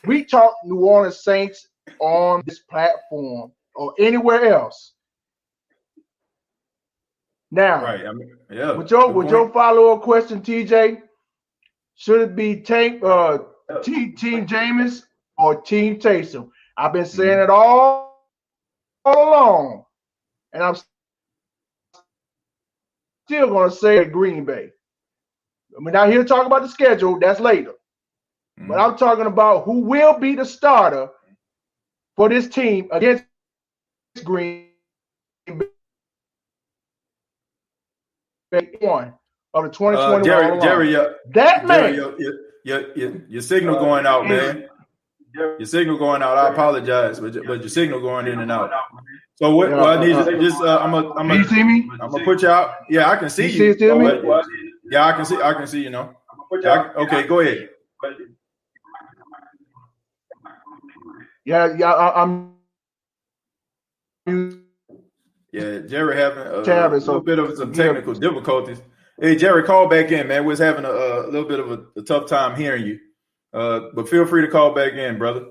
we talk New Orleans Saints on this platform or anywhere else. Now, right. I mean, yeah. With your follow-up question, TJ, should it be Team Jameis or Team Taysom? I've been saying it all along, and I'm still going to say it Green Bay. We're not here to talk about the schedule. That's later. But I'm talking about who will be the starter for this team against Green Bay. One of the 2021 Jerry, that man. Your signal going out, man. Your signal going out. I apologize, but your signal going in and out. So what? I need to just. Can you see me? I'm gonna put you out. Yeah, I can see you. See me? Yeah, I can see. I can see. You know. Okay, go ahead. I'm. Yeah, Jerry having a little bit of some technical difficulties. Hey, Jerry, call back in, man. We're having a little bit of a tough time hearing you, but feel free to call back in, brother.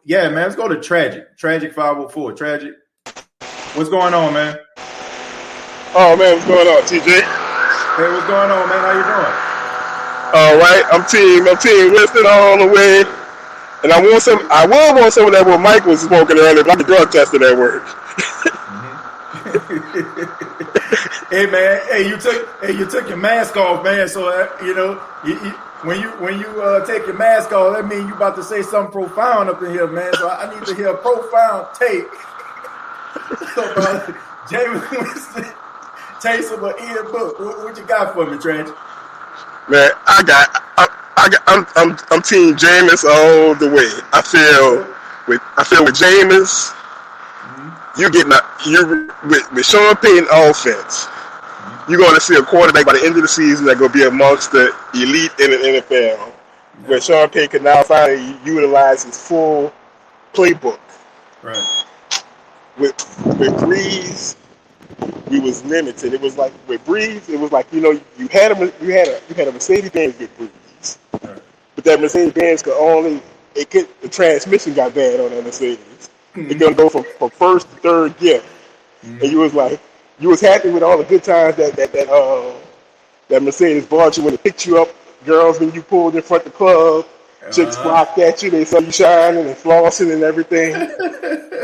Yeah, man, let's go to Tragic 504. Tragic, what's going on, man? Oh man, what's going on, TJ? Hey, what's going on, man? How you doing? All right, I'm team Winston all the way, and I will want some of that what Mike was smoking earlier, but I can drug tested at work. Hey man, you took your mask off, man. So when you take your mask off, that means you about to say something profound up in here, man. So I need to hear a profound take about Jameis Winston, Taysom or Ian Book. What you got for me, Trent? Man, I'm team Jameis all the way. I feel with Jameis. With Sean Payton offense, you're going to see a quarterback by the end of the season that's going to be amongst the elite in the NFL. Where Sean Payton can now finally utilize his full playbook. Right. With Breeze, we was limited. It was like with Breeze, it was like you had a Mercedes-Benz with Breeze, right. But that Mercedes-Benz the transmission got bad on that Mercedes. It's gonna go from first to third gear, and you was happy with all the good times that Mercedes brought you when it picked you up, girls when you pulled in front of the club, chicks flocked at you, they saw you shining and flossing and everything,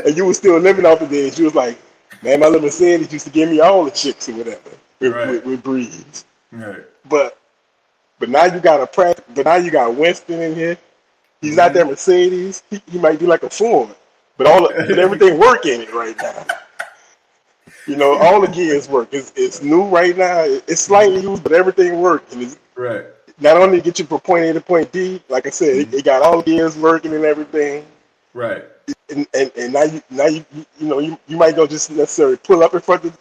and you was still living off of this. You was like, man, my little Mercedes used to give me all the chicks or whatever with Breeze. Right. But now you got Winston in here. He's not that Mercedes. He might be like a Ford. But everything work in it right now. All the gears work. It's new right now. It's slightly used, but everything works. And it's right. Not only get you from point A to point B, like I said, it got all the gears working and everything. Right. And now you might go just necessarily pull up in front of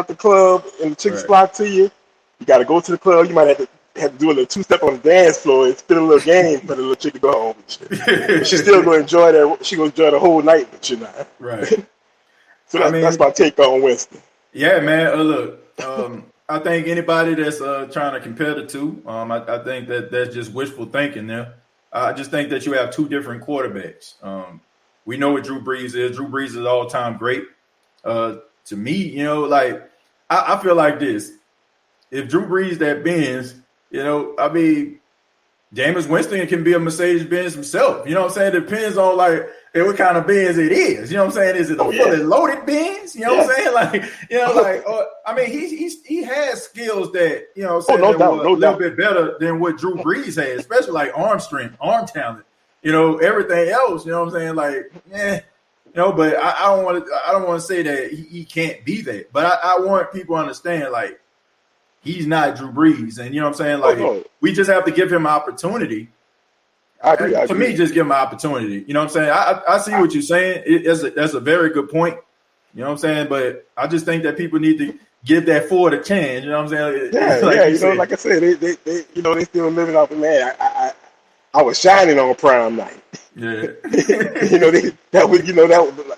the club and the chicks flock to you. You got to go to the club. You might have to do a little two-step on the dance floor and spin a little game for the little chick to go home with you. But she's still going to enjoy that. She's going to enjoy the whole night with you now. Right. So that's my take on Winston. Yeah, man. Look, I think anybody that's trying to compare the two, I think that's just wishful thinking there. I just think that you have two different quarterbacks. We know what Drew Brees is. Drew Brees is all-time great. To me, I feel like this. If Drew Brees that Benz, Jameis Winston can be a Mercedes-Benz himself. You know what I'm saying? It depends on what kind of Benz it is. You know what I'm saying? Is it a fully loaded Benz? You know what I'm saying? He has skills that, a little bit better than what Drew Brees has, especially like arm strength, arm talent, everything else, you know what I'm saying? But I don't want to say that he can't be that. But I want people to understand, he's not Drew Brees. And you know what I'm saying? We just have to give him an opportunity. I agree. To me, just give him an opportunity. You know what I'm saying? I see what you're saying. That's a very good point. You know what I'm saying? But I just think that people need to give that Ford a chance. You know what I'm saying? Like I said, they still living off the man. I was shining on prime night. Yeah. That was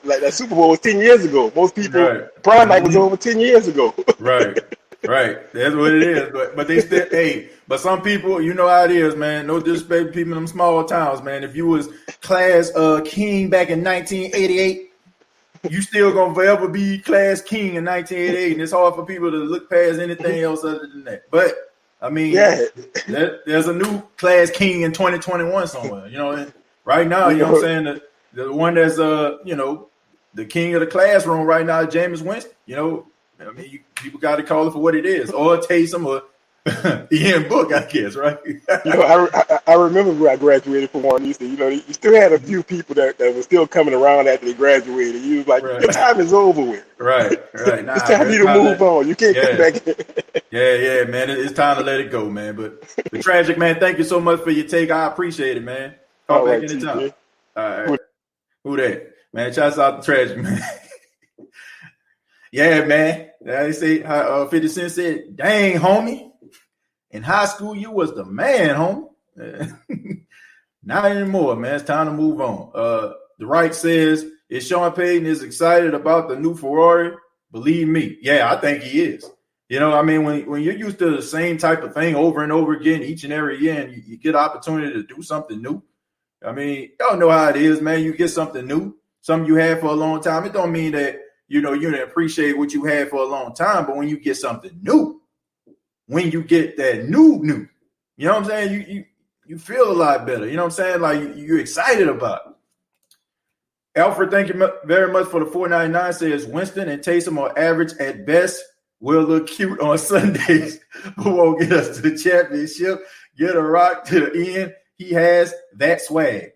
like that Super Bowl was 10 years ago. Most people prime night was over 10 years ago. Right. That's what it is. But they still, but some people, you know how it is, man. No disrespect to people in them small towns, man. If you was class king back in 1988, you still gonna forever be class king in 1988, and it's hard for people to look past anything else other than that. But I mean, there's a new class king in 2021 somewhere. And right now, you know what I'm saying, the one that's the king of the classroom right now is Jameis Winston. I mean, people got to call it for what it is, or Taysom, or Ian Book, I guess, right? I remember when I graduated from one. You still had a few people that were still coming around after they graduated. You was like, your time is over with. Right. It's time for you to move on. You can't come back. Yeah, man. It's time to let it go, man. But the Tragic, man, thank you so much for your take. I appreciate it, man. Call back anytime. All right. Who that? Man, shouts out to Tragic, man. Yeah, man. They say 50 Cent said, dang, homie. In high school, you was the man, homie. Not anymore, man. It's time to move on. The right says, if Sean Payton is excited about the new Ferrari, believe me. Yeah, I think he is. I mean, when you're used to the same type of thing over and over again each and every year, and you get an opportunity to do something new. I mean, y'all know how it is, man. You get something new, something you had for a long time. It don't mean that, you didn't appreciate what you had for a long time, but when you get something new, when you get that new, you know what I'm saying? You feel a lot better. You know what I'm saying? Like you're excited about it. Alfred, thank you very much for the $4.99. Says Winston and Taysom are average at best. Will look cute on Sundays, but won't get us to the championship. Get a rock to the end. He has that swag.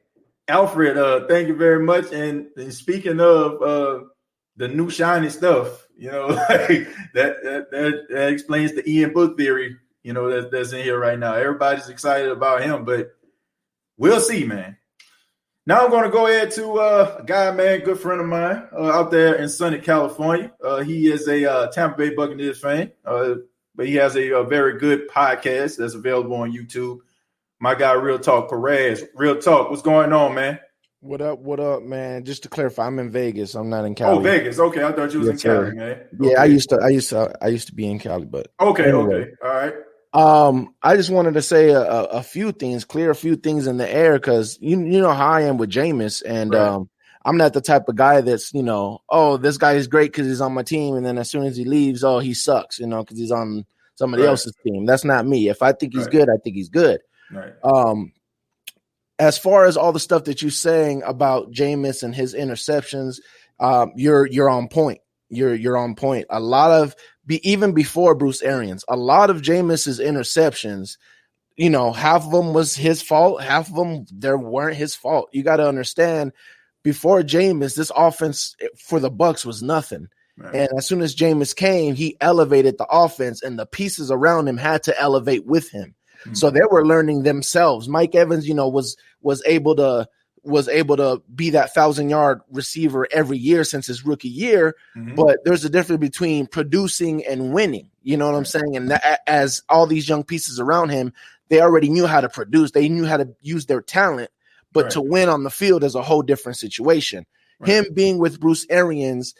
Alfred, thank you very much. And speaking of the new shiny stuff, like that explains the Ian Book theory, that's in here right now. Everybody's excited about him, but we'll see, man. Now I'm going to go ahead to a guy, man, good friend of mine out there in sunny California. He is a Tampa Bay Buccaneers fan, but he has a very good podcast that's available on YouTube. My guy, Real Talk Perez. Real Talk, what's going on, man? What up, man? Just to clarify, I'm in Vegas. I'm not in Cali. Oh, Vegas. Okay, I thought you was in Cali, man. Okay. Yeah, I used to be in Cali, but okay. Anyway. All right. I just wanted to say a few things, clear a few things in the air, because you know how I am with Jameis, and right. I'm not the type of guy that's this guy is great because he's on my team, and then as soon as he leaves, he sucks, because he's on somebody else's team. That's not me. If I think he's good, I think he's good. Right. As far as all the stuff that you're saying about Jameis and his interceptions, you're on point. You're on point. A lot of even before Bruce Arians, a lot of Jameis's interceptions, half of them was his fault, half of them there weren't his fault. You got to understand, before Jameis, this offense for the Bucs was nothing. Right. And as soon as Jameis came, he elevated the offense, and the pieces around him had to elevate with him. Mm-hmm. So they were learning themselves. Mike Evans, was able to be that 1,000-yard receiver every year since his rookie year. Mm-hmm. But there's a difference between producing and winning. You know what I'm saying? And as all these young pieces around him, they already knew how to produce. They knew how to use their talent. But to win on the field is a whole different situation. Right. Him being with Bruce Arians,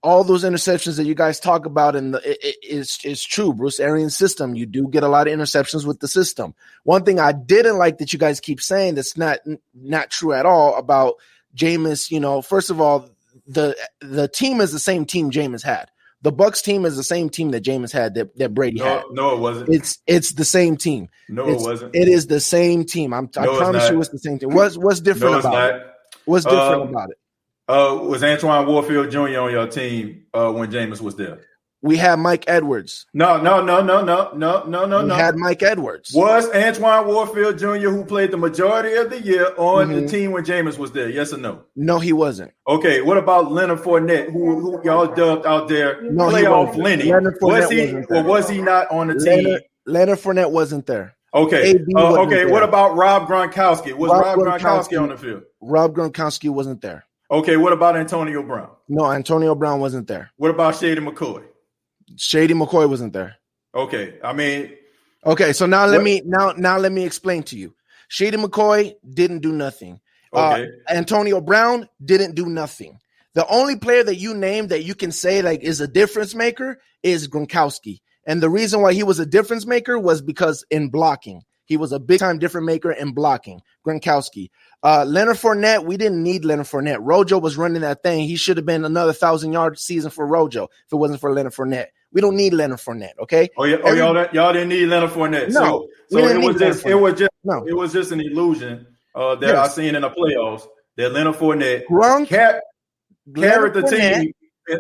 all those interceptions that you guys talk about, and it's true. Bruce Arians' system, you do get a lot of interceptions with the system. One thing I didn't like that you guys keep saying that's not true at all about Jameis. First of all, the team is the same team Jameis had. The Bucs team is the same team that Jameis had that Brady had. No, it wasn't. It's the same team. No, it wasn't. It is the same team. I promise you, it's the same team. What's different about it? What's different about it? Was Antoine Warfield Jr. on your team when Jameis was there? We had Mike Edwards. No. We had Mike Edwards. Was Antoine Warfield Jr., who played the majority of the year on the team when Jameis was there? Yes or no? No, he wasn't. Okay, what about Leonard Fournette, who y'all dubbed out there playoff Lenny? Was he not on the team? Leonard Fournette wasn't there. Okay. Okay. What about Rob Gronkowski? Was Rob Gronkowski on the field? Rob Gronkowski wasn't there. Okay. What about Antonio Brown? No, Antonio Brown wasn't there. What about Shady McCoy? Shady McCoy wasn't there. Okay. I mean. Okay. So now let me explain to you. Shady McCoy didn't do nothing. Okay. Antonio Brown didn't do nothing. The only player that you named that you can say like is a difference maker is Gronkowski. And the reason why he was a difference maker was because in blocking. He was a big-time difference maker in blocking. Gronkowski. Leonard Fournette, we didn't need Leonard Fournette. Rojo was running that thing. He should have been another 1,000-yard season for Rojo if it wasn't for Leonard Fournette. We don't need Leonard Fournette, okay? Y'all didn't need Leonard Fournette. No, so it was just an illusion that I seen in the playoffs that Leonard Fournette carried the team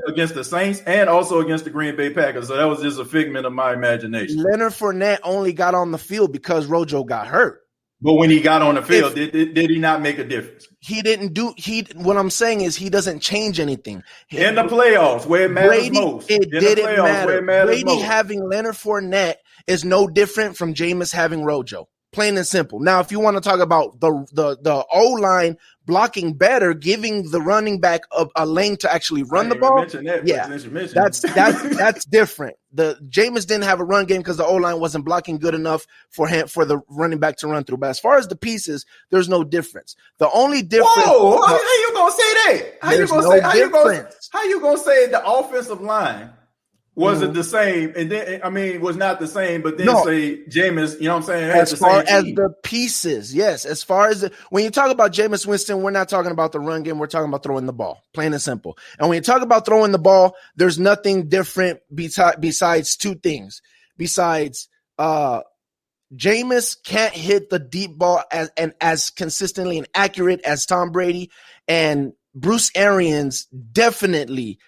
against the Saints and also against the Green Bay Packers. So that was just a figment of my imagination. Leonard Fournette only got on the field because Rojo got hurt. But when he got on the field, did he not make a difference? He didn't do – what I'm saying is he doesn't change anything. In the playoffs where it matters most. It didn't matter. Brady having Leonard Fournette is no different from Jameis having Rojo. Plain and simple. Now, if you want to talk about the O-line blocking better, giving the running back a lane to actually run the ball, that's different. The Jameis didn't have a run game because the O-line wasn't blocking good enough for the running back to run through. But as far as the pieces, there's no difference. The only difference. Whoa! How you gonna say that? How you gonna say the offensive line wasn't the same, and then was not the same, but then say Jameis, you know what I'm saying? As far as the pieces, yes. As far as when you talk about Jameis Winston, we're not talking about the run game, we're talking about throwing the ball, plain and simple. And when you talk about throwing the ball, there's nothing different besides two things. Besides, Jameis can't hit the deep ball as consistently and accurate as Tom Brady, and Bruce Arians definitely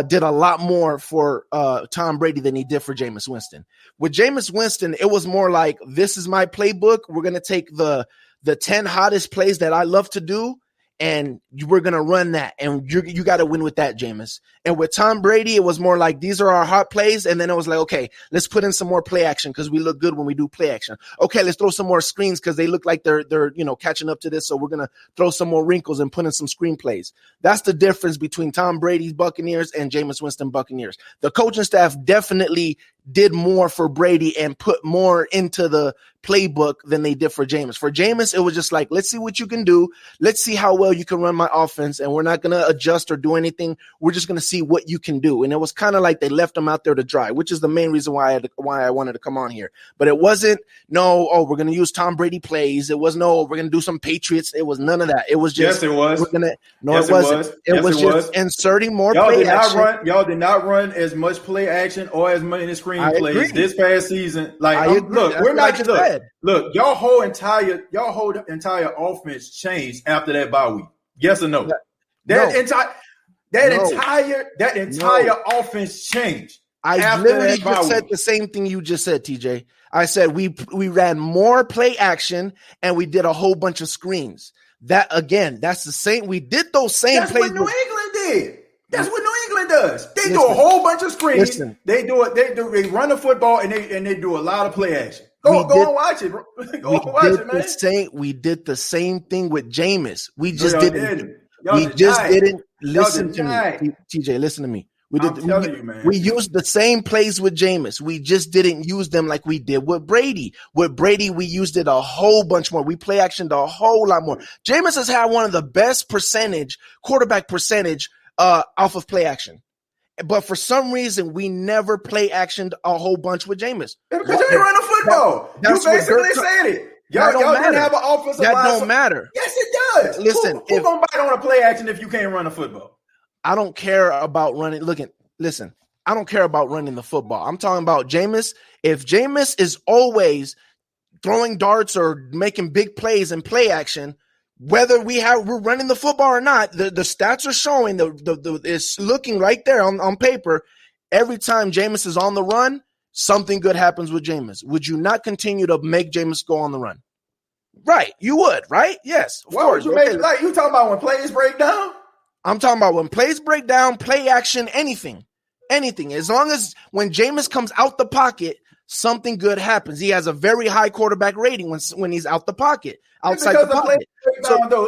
did a lot more for Tom Brady than he did for Jameis Winston. With Jameis Winston, it was more like, this is my playbook. We're going to take the 10 hottest plays that I love to do, and we're going to run that. And you got to win with that, Jameis. And with Tom Brady, it was more like, these are our hot plays. And then it was like, okay, let's put in some more play action because we look good when we do play action. Okay, let's throw some more screens because they look like they're catching up to this. So we're going to throw some more wrinkles and put in some screen plays. That's the difference between Tom Brady's Buccaneers and Jameis Winston Buccaneers. The coaching staff definitely did more for Brady and put more into the playbook than they did for Jameis. For Jameis, it was just like, let's see what you can do. Let's see how well you can run my offense, and we're not going to adjust or do anything. We're just going to see what you can do. And it was kind of like they left him out there to dry, which is the main reason why I wanted to come on here. But it wasn't, we're going to use Tom Brady plays. It was we're going to do some Patriots. It was none of that. It was just, yes, it was. It wasn't. It was just inserting more play action. Y'all did not run as much play action or as many screen plays this past season. Look, your whole entire offense changed after that bye week. Yes or no? That entire offense changed. I literally just said the same thing you just said, TJ. I said we ran more play action and we did a whole bunch of screens. That again, that's the same. We did those same plays. That's what New England did. That's what New England does. They do a whole bunch of screens. They run the football and they do a lot of play action. Go and watch it, bro. Go and watch it, man. We did the same thing with Jameis. We just didn't listen to me. TJ, listen to me. We used the same plays with Jameis. We just didn't use them like we did with Brady. With Brady, we used it a whole bunch more. We play actioned a whole lot more. Jameis has had one of the best quarterback percentage off of play action. But for some reason, we never play actioned a whole bunch with Jameis. Because you didn't run the football. You basically said it. Y'all didn't have an offensive line. That don't matter. Yes, it does. Listen, who's going to bite on a play action if you can't run the football? I don't care about running. Listen, I don't care about running the football. I'm talking about Jameis. If Jameis is always throwing darts or making big plays and play action, whether we're running the football or not, the stats are showing it's looking right there on paper. Every time Jameis is on the run, something good happens with Jameis. Would you not continue to make Jameis go on the run? Right, you would, right? Yes, of course. You talking about when plays break down? I'm talking about when plays break down, play action, anything. As long as when Jameis comes out the pocket, something good happens. He has a very high quarterback rating when he's out the pocket, outside the pocket.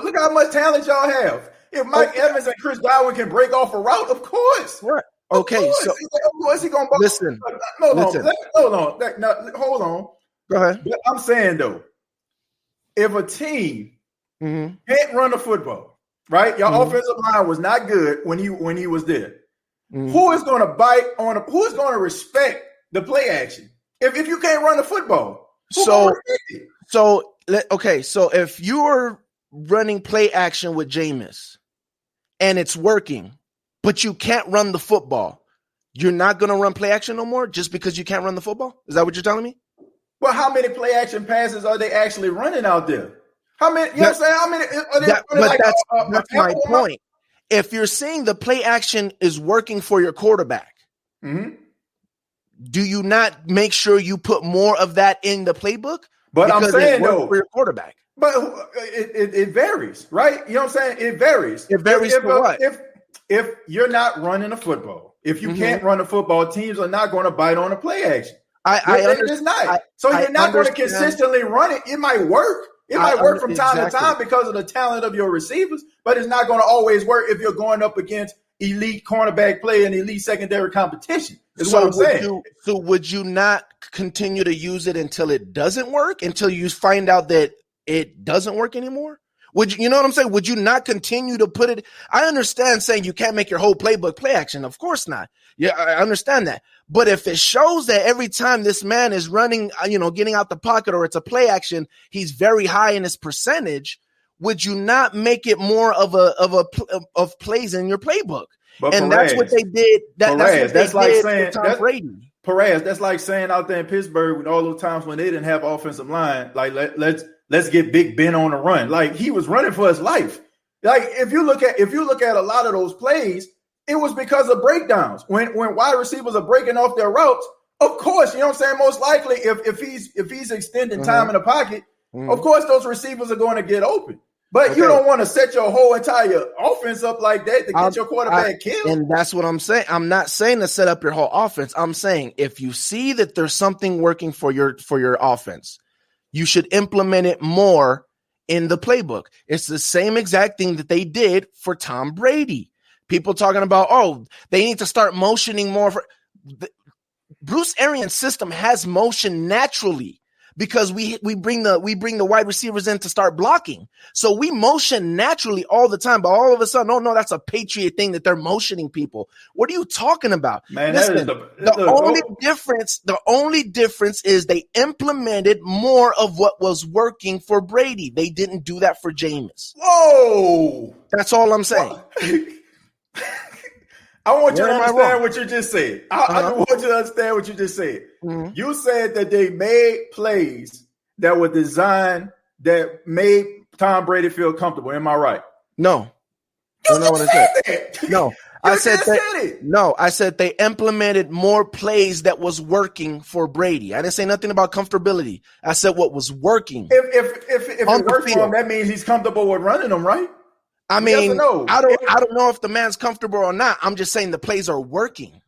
Look how much talent y'all have. If Mike Evans and Chris Godwin can break off a route, of course. Right. Okay. So what's he going to listen? Hold on. Go ahead. But I'm saying though, if a team can't run the football, right? Your offensive line was not good when he was there. Who is going to bite on? Who is going to respect the play action if you can't run the football? So if you're running play action with Jameis and it's working, but you can't run the football, you're not going to run play action no more just because you can't run the football? Is that what you're telling me? Well, how many play action passes are they actually running out there? How many? You know what I'm saying? How many? Are they that's my point. If you're saying the play action is working for your quarterback, do you not make sure you put more of that in the playbook? But I'm saying though, for your quarterback. But it varies, right? You know what I'm saying? It varies. It varies for what? If you're not running the football, if you can't run the football, teams are not going to bite on the play action. It's not. You're not going to consistently run it. It might work. It might work from time to time because of the talent of your receivers, but it's not going to always work if you're going up against elite cornerback play and elite secondary competition. Is what I'm saying. So would you not continue to use it until it doesn't work, until you find out that it doesn't work anymore? You know what I'm saying? Would you not continue to put it? I understand saying you can't make your whole playbook play action. Of course not. Yeah, I understand that. But if it shows that every time this man is running, getting out the pocket or it's a play action, he's very high in his percentage, would you not make it more of plays in your playbook? But and Perez, that's what they did. That's like saying Tom Brady. Perez, that's like saying out there in Pittsburgh with all those times when they didn't have offensive line, like let's get Big Ben on the run. Like he was running for his life. Like if you look at a lot of those plays, it was because of breakdowns. When wide receivers are breaking off their routes, of course, you know what I'm saying? Most likely if he's extending time in the pocket, of course those receivers are going to get open. But you don't want to set your whole entire offense up like that to get your quarterback killed. And that's what I'm saying. I'm not saying to set up your whole offense. I'm saying if you see that there's something working for your offense, you should implement it more in the playbook. It's the same exact thing that they did for Tom Brady. People talking about, they need to start motioning more. Bruce Arians' system has motion naturally because we bring the wide receivers in to start blocking. So we motion naturally all the time. But all of a sudden, no, that's a Patriot thing that they're motioning people. What are you talking about? Man, listen, the only difference is they implemented more of what was working for Brady. They didn't do that for Jameis. Whoa! That's all I'm saying. I want you to understand what you just said. I want you to understand what you just said. You said that they made plays that were designed that made Tom Brady feel comfortable. Am I right? No. You just said that. No. I said they implemented more plays that was working for Brady. I didn't say nothing about comfortability. I said what was working. If it works for him, that means he's comfortable with running them, right? I mean, yes or no? I don't know if the man's comfortable or not. I'm just saying the plays are working.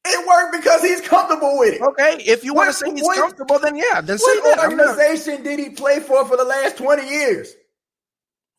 It worked because he's comfortable with it. Okay, if you want to say he's comfortable, then yeah, then say that. What organization did he play for the last 20 years?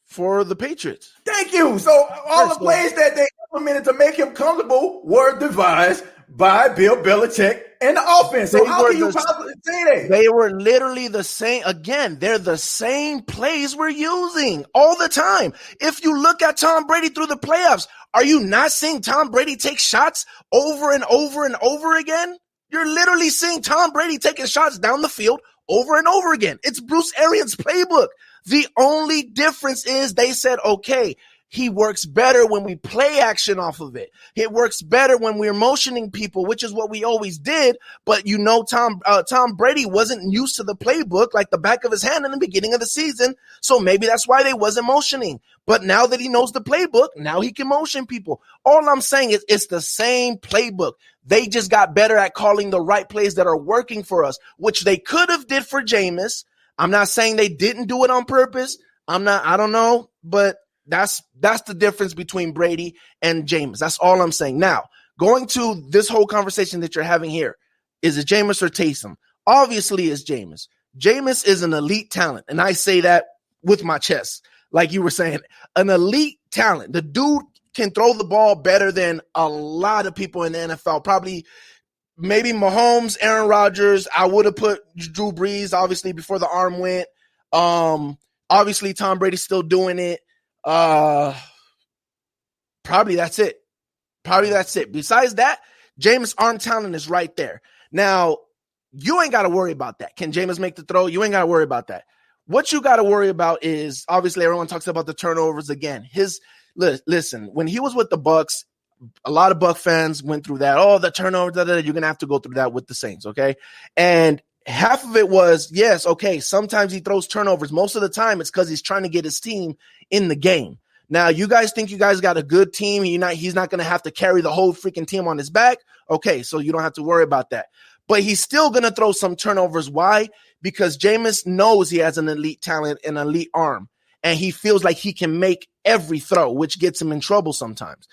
For the Patriots. Thank you. So all the plays that they implemented to make him comfortable were devised by Bill Belichick and the offense. So how can you possibly say that? They were literally the same. Again, they're the same plays we're using all the time. If you look at Tom Brady through the playoffs, are you not seeing Tom Brady take shots over and over and over again? You're literally seeing Tom Brady taking shots down the field over and over again. It's Bruce Arians' playbook. The only difference is they said, okay, he works better when we play action off of it. It works better when we're motioning people, which is what we always did. But Tom Brady wasn't used to the playbook like the back of his hand in the beginning of the season. So maybe that's why they wasn't motioning. But now that he knows the playbook, now he can motion people. All I'm saying is it's the same playbook. They just got better at calling the right plays that are working for us, which they could have did for Jameis. I'm not saying they didn't do it on purpose. I don't know, but that's the difference between Brady and Jameis. That's all I'm saying. Now, going to this whole conversation that you're having here, is it Jameis or Taysom? Obviously, it's Jameis. Jameis is an elite talent, and I say that with my chest. Like you were saying, an elite talent. The dude can throw the ball better than a lot of people in the NFL. Probably maybe Mahomes, Aaron Rodgers. I would have put Drew Brees, obviously, before the arm went. Obviously, Tom Brady's still doing it. Probably that's it. Besides that, Jameis' arm talent is right there. Now, you ain't got to worry about that. Can Jameis make the throw? You ain't got to worry about that. What you got to worry about is, obviously, everyone talks about the turnovers again. Listen, when he was with the Bucs, a lot of Buck fans went through that. Oh, the turnovers, you're going to have to go through that with the Saints, okay? And half of it was, yes, okay, sometimes he throws turnovers. Most of the time, it's because he's trying to get his team in the game. Now, you guys think you guys got a good team. He's not going to have to carry the whole freaking team on his back. Okay, so you don't have to worry about that. But he's still going to throw some turnovers. Why? Because Jameis knows he has an elite talent, an elite arm, and he feels like he can make every throw, which gets him in trouble sometimes.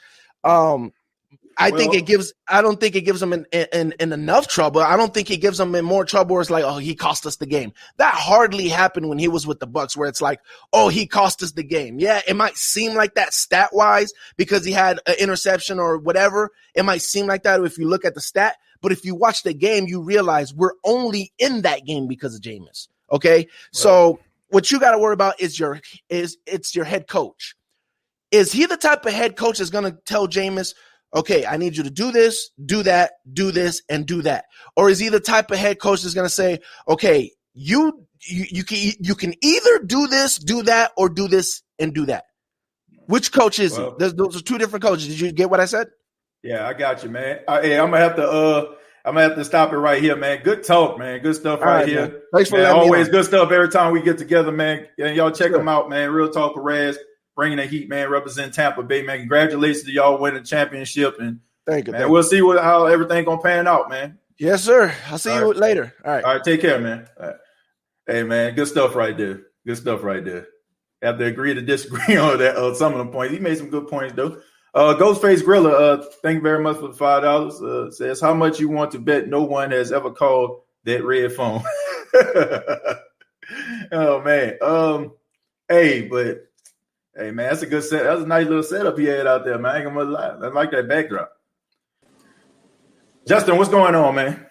I don't think it gives him in enough trouble. I don't think it gives him in more trouble where it's like, oh, he cost us the game. That hardly happened when he was with the Bucs, where it's like, oh, he cost us the game. Yeah, it might seem like that stat-wise because he had an interception or whatever. It might seem like that if you look at the stat. But if you watch the game, you realize we're only in that game because of Jameis. Okay? Right. So what you got to worry about is it's your head coach. Is he the type of head coach that's going to tell Jameis, okay, I need you to do this, do that, do this, and do that? Or is he the type of head coach that's going to say, okay, you can either do this, do that, or do this and do that? Which coach is he? Those are two different coaches. Did you get what I said? Yeah, I got you, man. Hey, I'm gonna have to stop it right here, man. Good talk, man. Good stuff right here. Man. Thanks for letting me always on. Good stuff every time we get together, man. And y'all check them out, man. Real Talk with Raz, bringing the heat, man. Represent Tampa Bay, man. Congratulations to y'all winning the championship, and thank you. Man, we'll see how everything gonna pan out, man. Yes, sir. I'll see you later. All right. Take care, man. All right. Hey, man. Good stuff right there. Have to agree to disagree on that. Some of the points. He made some good points though. Ghostface Griller, thank you very much for the $5. Says, how much you want to bet no one has ever called that red phone? Oh man. Hey, man, that's a good set. That's a nice little setup he had out there, man. I ain't gonna lie. I like that backdrop. Justin, what's going on, man?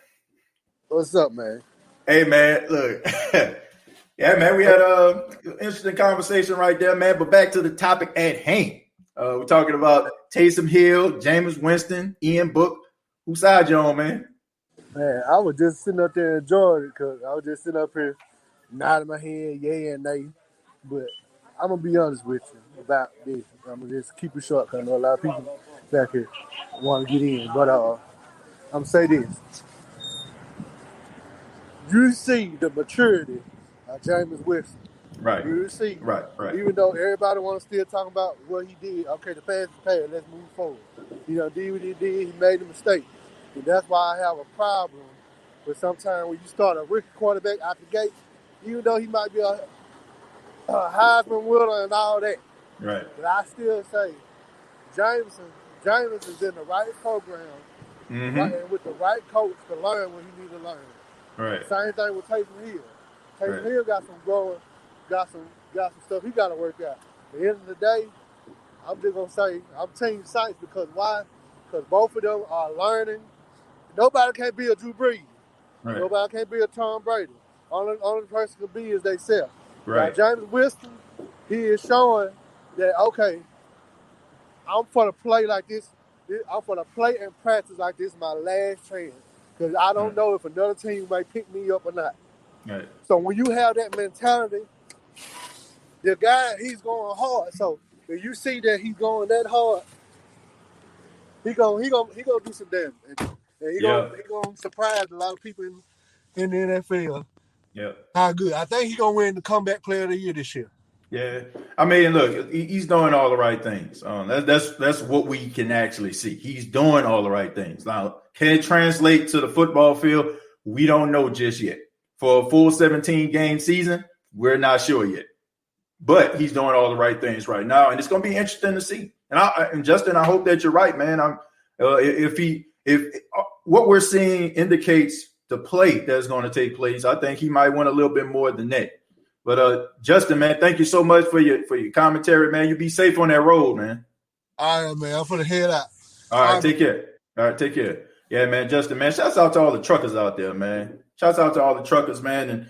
What's up, man? Hey, man, look. Yeah, man, we had an interesting conversation right there, man. But back to the topic at hand. We're talking about Taysom Hill, Jameis Winston, Ian Book. Whose side you on, man? Man, I was just sitting up there enjoying it because I was just sitting up here nodding my head, yay and nay. But I'm going to be honest with you about this. I'm going to just keep it short because I know a lot of people back here want to get in. But I'm going to say this. You see the maturity of Jameis Winston. Right. You see, right. Even though everybody want to still talk about what he did, okay, the past is past, let's move forward. Did what he did, he made a mistake. And that's why I have a problem with sometimes when you start a rookie quarterback out the gate, even though he might be a Heisman winner and all that. Right. But I still say Jameis is in the right program right, and with the right coach to learn what he needs to learn. Right. Same thing with Taysom Hill. Taysom Hill got some growing. Got some stuff he got to work out. At the end of the day, I'm just going to say I'm Team Saints because why? Because both of them are learning. Nobody can be a Drew Brees. Right. Nobody can be a Tom Brady. Only person can be is themselves. Right. Now, Jameis Winston, he is showing that, okay, I'm for to play like this. I'm for to play and practice like this my last chance because I don't know if another team might pick me up or not. Right. So when you have that mentality, the guy, he's going hard. So if you see that he's going that hard, he gonna do some damage. And he gonna surprise a lot of people in the NFL. Yeah. How good. I think he's gonna win the comeback player of the year this year. Yeah. I mean, look, he's doing all the right things. That's what we can actually see. He's doing all the right things. Now, can it translate to the football field? We don't know just yet. For a full 17-game season, we're not sure yet. But he's doing all the right things right now, and it's going to be interesting to see. And Justin, I hope that you're right, man. If what we're seeing indicates the play that's going to take place, I think he might win a little bit more than that. But Justin, man, thank you so much for your commentary, man. You be safe on that road, man. All right, man. I'm going to head out. All right, take care. All right, take care. Yeah, man, Justin, man. Shouts out to all the truckers out there, man. Shouts out to all the truckers, man, and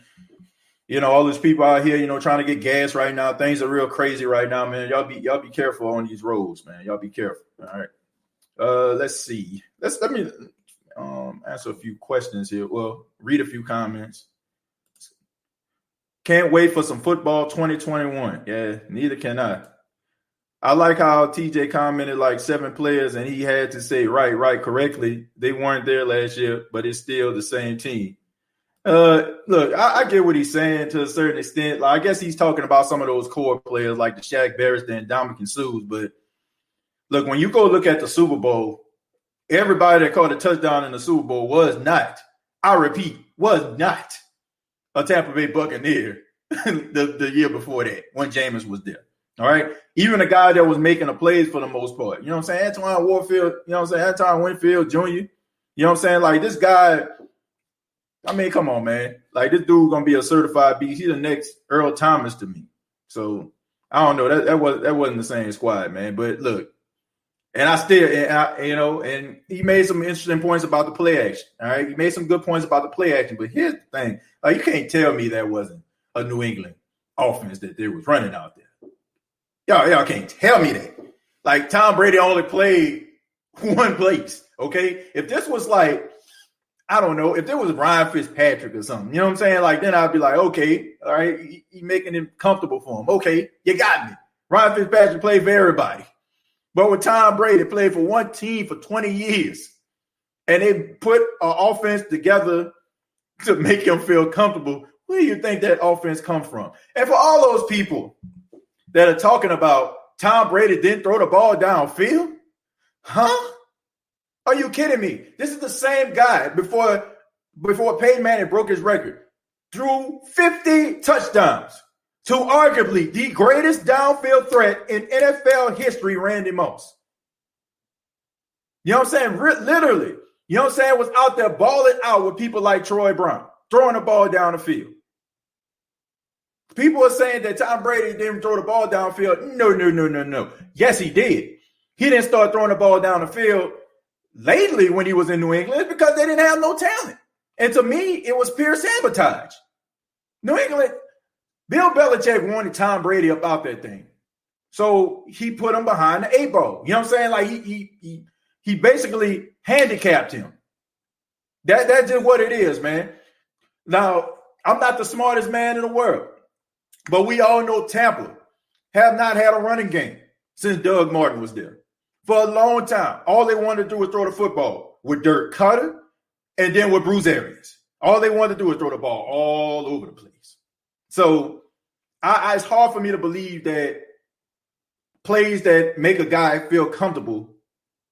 all these people out here, trying to get gas right now. Things are real crazy right now, man. Y'all be careful on these roads, man. Y'all be careful. All right. Let's see. Let me answer a few questions here. Well, read a few comments. Can't wait for some football 2021. Yeah, neither can I. I like how TJ commented like 7 players and he had to say right correctly. They weren't there last year, but it's still the same team. Look, I get what he's saying to a certain extent. Like, I guess he's talking about some of those core players like the Shaq Barrett and Dominican Sues. But look, when you go look at the Super Bowl, everybody that caught a touchdown in the Super Bowl was not a Tampa Bay Buccaneer the year before that when Jameis was there. All right. Even a guy that was making the plays for the most part. You know what I'm saying? Antoine Warfield, Antoine Winfield Jr. You know what I'm saying? Like, this guy, I mean, come on, man. Like, this dude going to be a certified beast. He's the next Earl Thomas to me. So, I don't know. That wasn't the same squad, man. But look, and and he made some interesting points about the play action. All right. He made some good points about the play action. But here's the thing. Like, you can't tell me that wasn't a New England offense that they was running out there. Y'all can't tell me that. Like, Tom Brady only played one place, okay? If this was like, I don't know, if there was Ryan Fitzpatrick or something, you know what I'm saying? Like, then I'd be like, okay, all right, he making it comfortable for him. Okay, you got me. Ryan Fitzpatrick played for everybody. But with Tom Brady, played for one team for 20 years, and they put an offense together to make him feel comfortable. Where do you think that offense come from? And for all those people that are talking about Tom Brady didn't throw the ball downfield? Huh? Are you kidding me? This is the same guy before Peyton Manning broke his record. Threw 50 touchdowns to arguably the greatest downfield threat in NFL history, Randy Moss. You know what I'm saying? Literally. You know what I'm saying? Was out there balling out with people like Troy Brown, throwing the ball down the field. People are saying that Tom Brady didn't throw the ball downfield. No. Yes, he did. He didn't start throwing the ball down the field lately when he was in New England because they didn't have no talent. And to me, it was pure sabotage. New England, Bill Belichick wanted Tom Brady about that thing. So he put him behind the 8 ball. You know what I'm saying? Like, he basically handicapped him. That's just what it is, man. Now, I'm not the smartest man in the world. But we all know Tampa have not had a running game since Doug Martin was there. For a long time, all they wanted to do was throw the football with Dirk Cutter and then with Bruce Arians. All they wanted to do was throw the ball all over the place. So it's hard for me to believe that plays that make a guy feel comfortable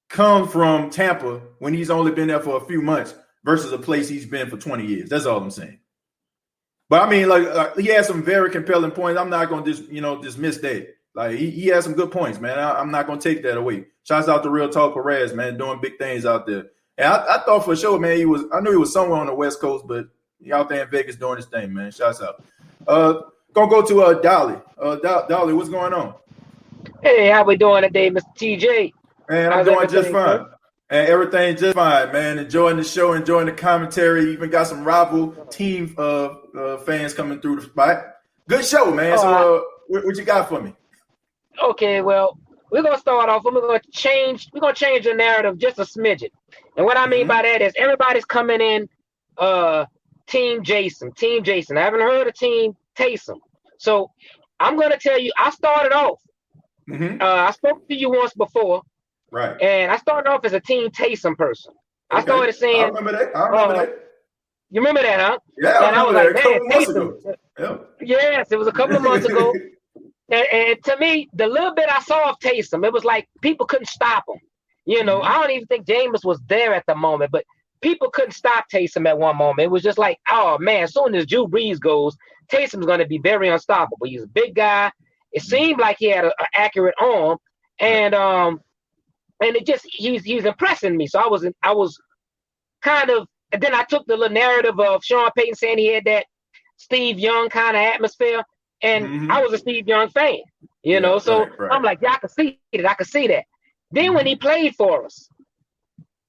come from Tampa when he's only been there for a few months versus a place he's been for 20 years. That's all I'm saying. But I mean, like he has some very compelling points. I'm not going to dismiss that. Like he has some good points, man. I'm not going to take that away. Shouts out to Real Talk Perez, man, doing big things out there. And I thought for sure, man, I knew he was somewhere on the West Coast, but he out there in Vegas doing his thing, man. Shouts out. Gonna go to Dolly. Dolly, what's going on? Hey, how we doing today, Mr. TJ? Man, I'm doing just fine. And everything just fine, man. Enjoying the show, enjoying the commentary. Even got some rival team fans coming through the spot. Good show, man. So what you got for me? Okay, well, we're gonna start off. We're gonna change the narrative just a smidgen. And what I mean by that is everybody's coming in Team Jason. I haven't heard of Team Taysom. So I'm gonna tell you, I started off. I spoke to you once before. Right. And I started off as a Team Taysom person. Okay. I started saying, I remember that. You remember that, huh? Yeah, I was like, man, Taysom. Yes, it was a couple of months ago. And to me, the little bit I saw of Taysom, it was like people couldn't stop him. You know, I don't even think Jameis was there at the moment, but people couldn't stop Taysom at one moment. It was just like, oh, man, as soon as Drew Brees goes, Taysom's going to be very unstoppable. He's a big guy. It seemed like he had an accurate arm. And it just he's impressing me. So I was kind of, and then I took the little narrative of Sean Payton saying he had that Steve Young kind of atmosphere, and I was a Steve Young fan, you know. So right. I'm like, yeah, I can see that. Then when he played for us,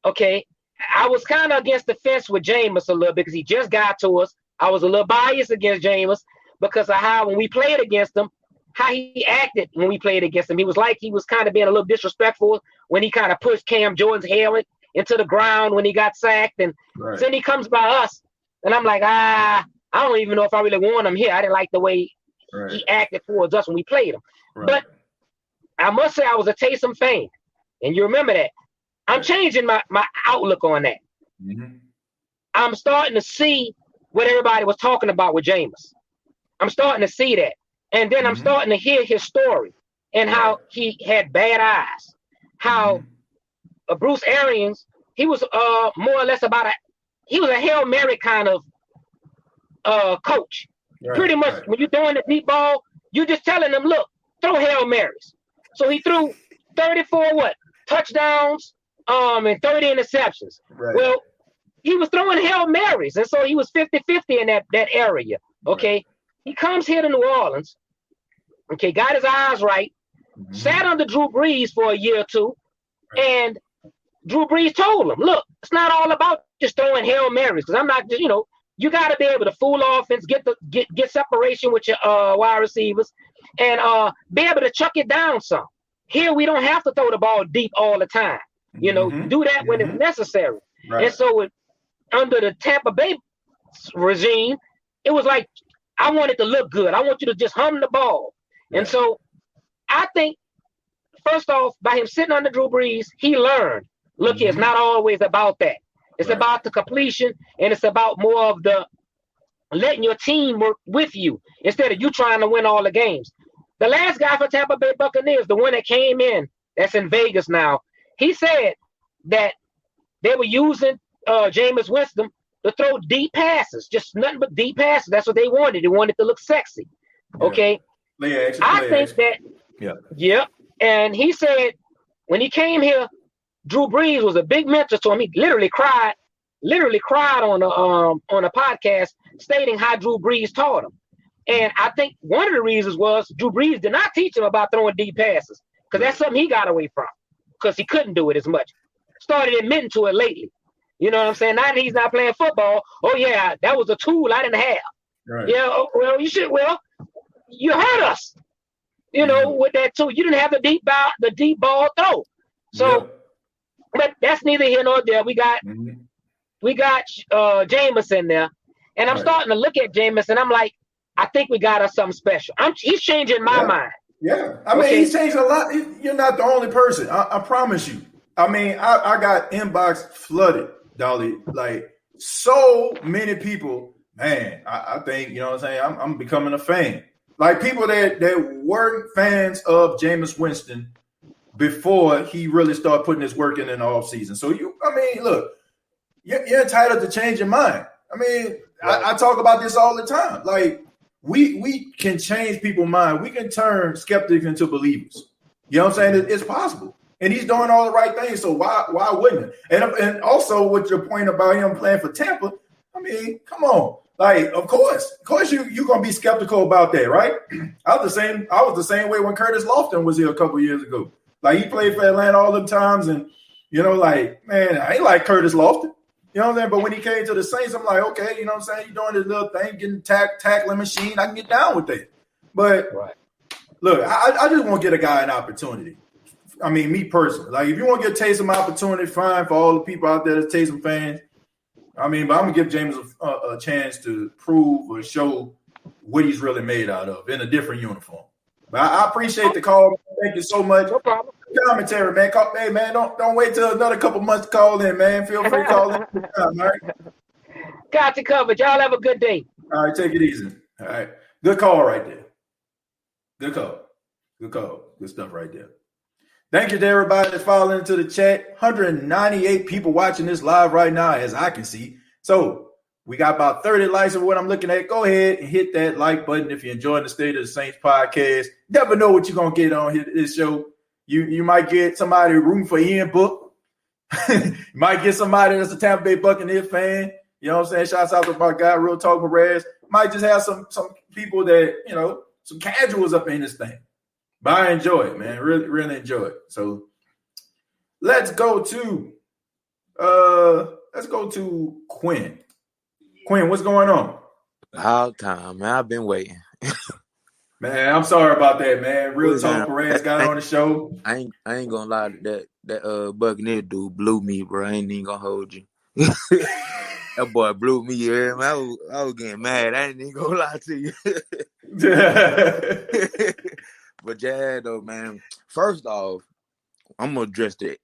okay, I was kind of against the fence with Jameis a little bit because he just got to us. I was a little biased against Jameis, because of how when we played against him, how he acted when we played against him. He was kind of being a little disrespectful when he kind of pushed Cam Jordan's helmet into the ground when he got sacked. And then he comes by us, and I'm like, I don't even know if I really want him here. I didn't like the way he acted towards us when we played him. But I must say I was a Taysom fan, and you remember that. I'm changing my outlook on that. Mm-hmm. I'm starting to see what everybody was talking about with Jameis. I'm starting to see that. And then I'm starting to hear his story and how he had bad eyes. How Bruce Arians, he was more or less he was a Hail Mary kind of coach. Pretty much when you're throwing the deep ball, you're just telling them, look, throw Hail Marys. So he threw 34 touchdowns and 30 interceptions. Well, he was throwing Hail Marys, and so he was 50-50 in that area. Okay. He comes here to New Orleans, okay, got his eyes right, sat under Drew Brees for a year or two, and Drew Brees told him, look, it's not all about just throwing Hail Marys, because I'm not just, you got to be able to fool offense, get separation with your wide receivers, and be able to chuck it down some. Here, we don't have to throw the ball deep all the time. Do that when it's necessary. And so under the Tampa Bay regime, it was like, I want it to look good. I want you to just hum the ball. And so I think, first off, by him sitting under Drew Brees, he learned, look, it's not always about that. It's about the completion, and it's about more of the letting your team work with you instead of you trying to win all the games. The last guy for Tampa Bay Buccaneers, the one that came in, that's in Vegas now, he said that they were using Jameis Winston to throw deep passes, just nothing but deep passes. That's what they wanted. They wanted to look sexy. Okay. I think that, and he said when he came here, Drew Brees was a big mentor to him. He literally cried on a podcast stating how Drew Brees taught him. And I think one of the reasons was Drew Brees did not teach him about throwing deep passes, because that's something he got away from because he couldn't do it as much. Started admitting to it lately. You know what I'm saying? Now that he's not playing football, that was a tool I didn't have. Right. Yeah, you hurt us. With that tool, you didn't have the deep ball throw. So, but that's neither here nor there. We got Jameis in there, and I'm starting to look at Jameis, and I'm like, I think we got us something special. He's changing my mind. Yeah, I mean, he's changed a lot. You're not the only person. I promise you. I mean, I got inbox flooded, Dolly. Like so many people, man. I think what I'm saying. I'm becoming a fan. Like people that weren't fans of Jameis Winston before he really started putting his work in the offseason. So look, you're entitled to change your mind. I mean, I talk about this all the time. Like we can change people's mind. We can turn skeptics into believers. You know what I'm saying? It's possible. And he's doing all the right things, so why wouldn't it? And also with your point about him playing for Tampa, I mean, come on. Like, of course you're gonna be skeptical about that, right? I was the same way when Curtis Lofton was here a couple years ago. Like he played for Atlanta all the times, and man, I ain't like Curtis Lofton. You know what I'm saying? But when he came to the Saints, I'm like, okay, you know what I'm saying? You're doing this little thing, getting tackling machine. I can get down with that. But look, I just want to get a guy an opportunity. I mean, me personally, like if you want to give Taysom an opportunity, fine for all the people out there that's Taysom fans. I mean, but I'm gonna give James a chance to prove or show what he's really made out of in a different uniform. But I appreciate the call. Thank you so much. No problem. Commentary, man. Hey, man, don't wait till another couple months to call in, man. Feel free to call in. All right. Got you covered. Y'all have a good day. All right, take it easy. All right, good call right there. Good call. Good stuff right there. Thank you to everybody that's following into the chat. 198 people watching this live right now, as I can see. So we got about 30 likes of what I'm looking at. Go ahead and hit that like button if you're enjoying the State of the Saints podcast. Never know what you're going to get on this show. You might get somebody rooting for Ian Book. You might get somebody that's a Tampa Bay Buccaneers fan. You know what I'm saying? Shouts out to my guy, Real Talk Perez. Might just have some people that, some casuals up in this thing. But I enjoy it, man. Really, really enjoy it. So let's go to Quinn. Quinn, what's going on? All time, man. I've been waiting. Man, I'm sorry about that, man. Real Talk Perez got on the show. I ain't gonna lie, that Buccaneer dude blew me, bro. I ain't even gonna hold you. That boy blew me, yeah, man. I was getting mad. I ain't even gonna lie to you. But yeah, though, man. First off, I'm gonna address this.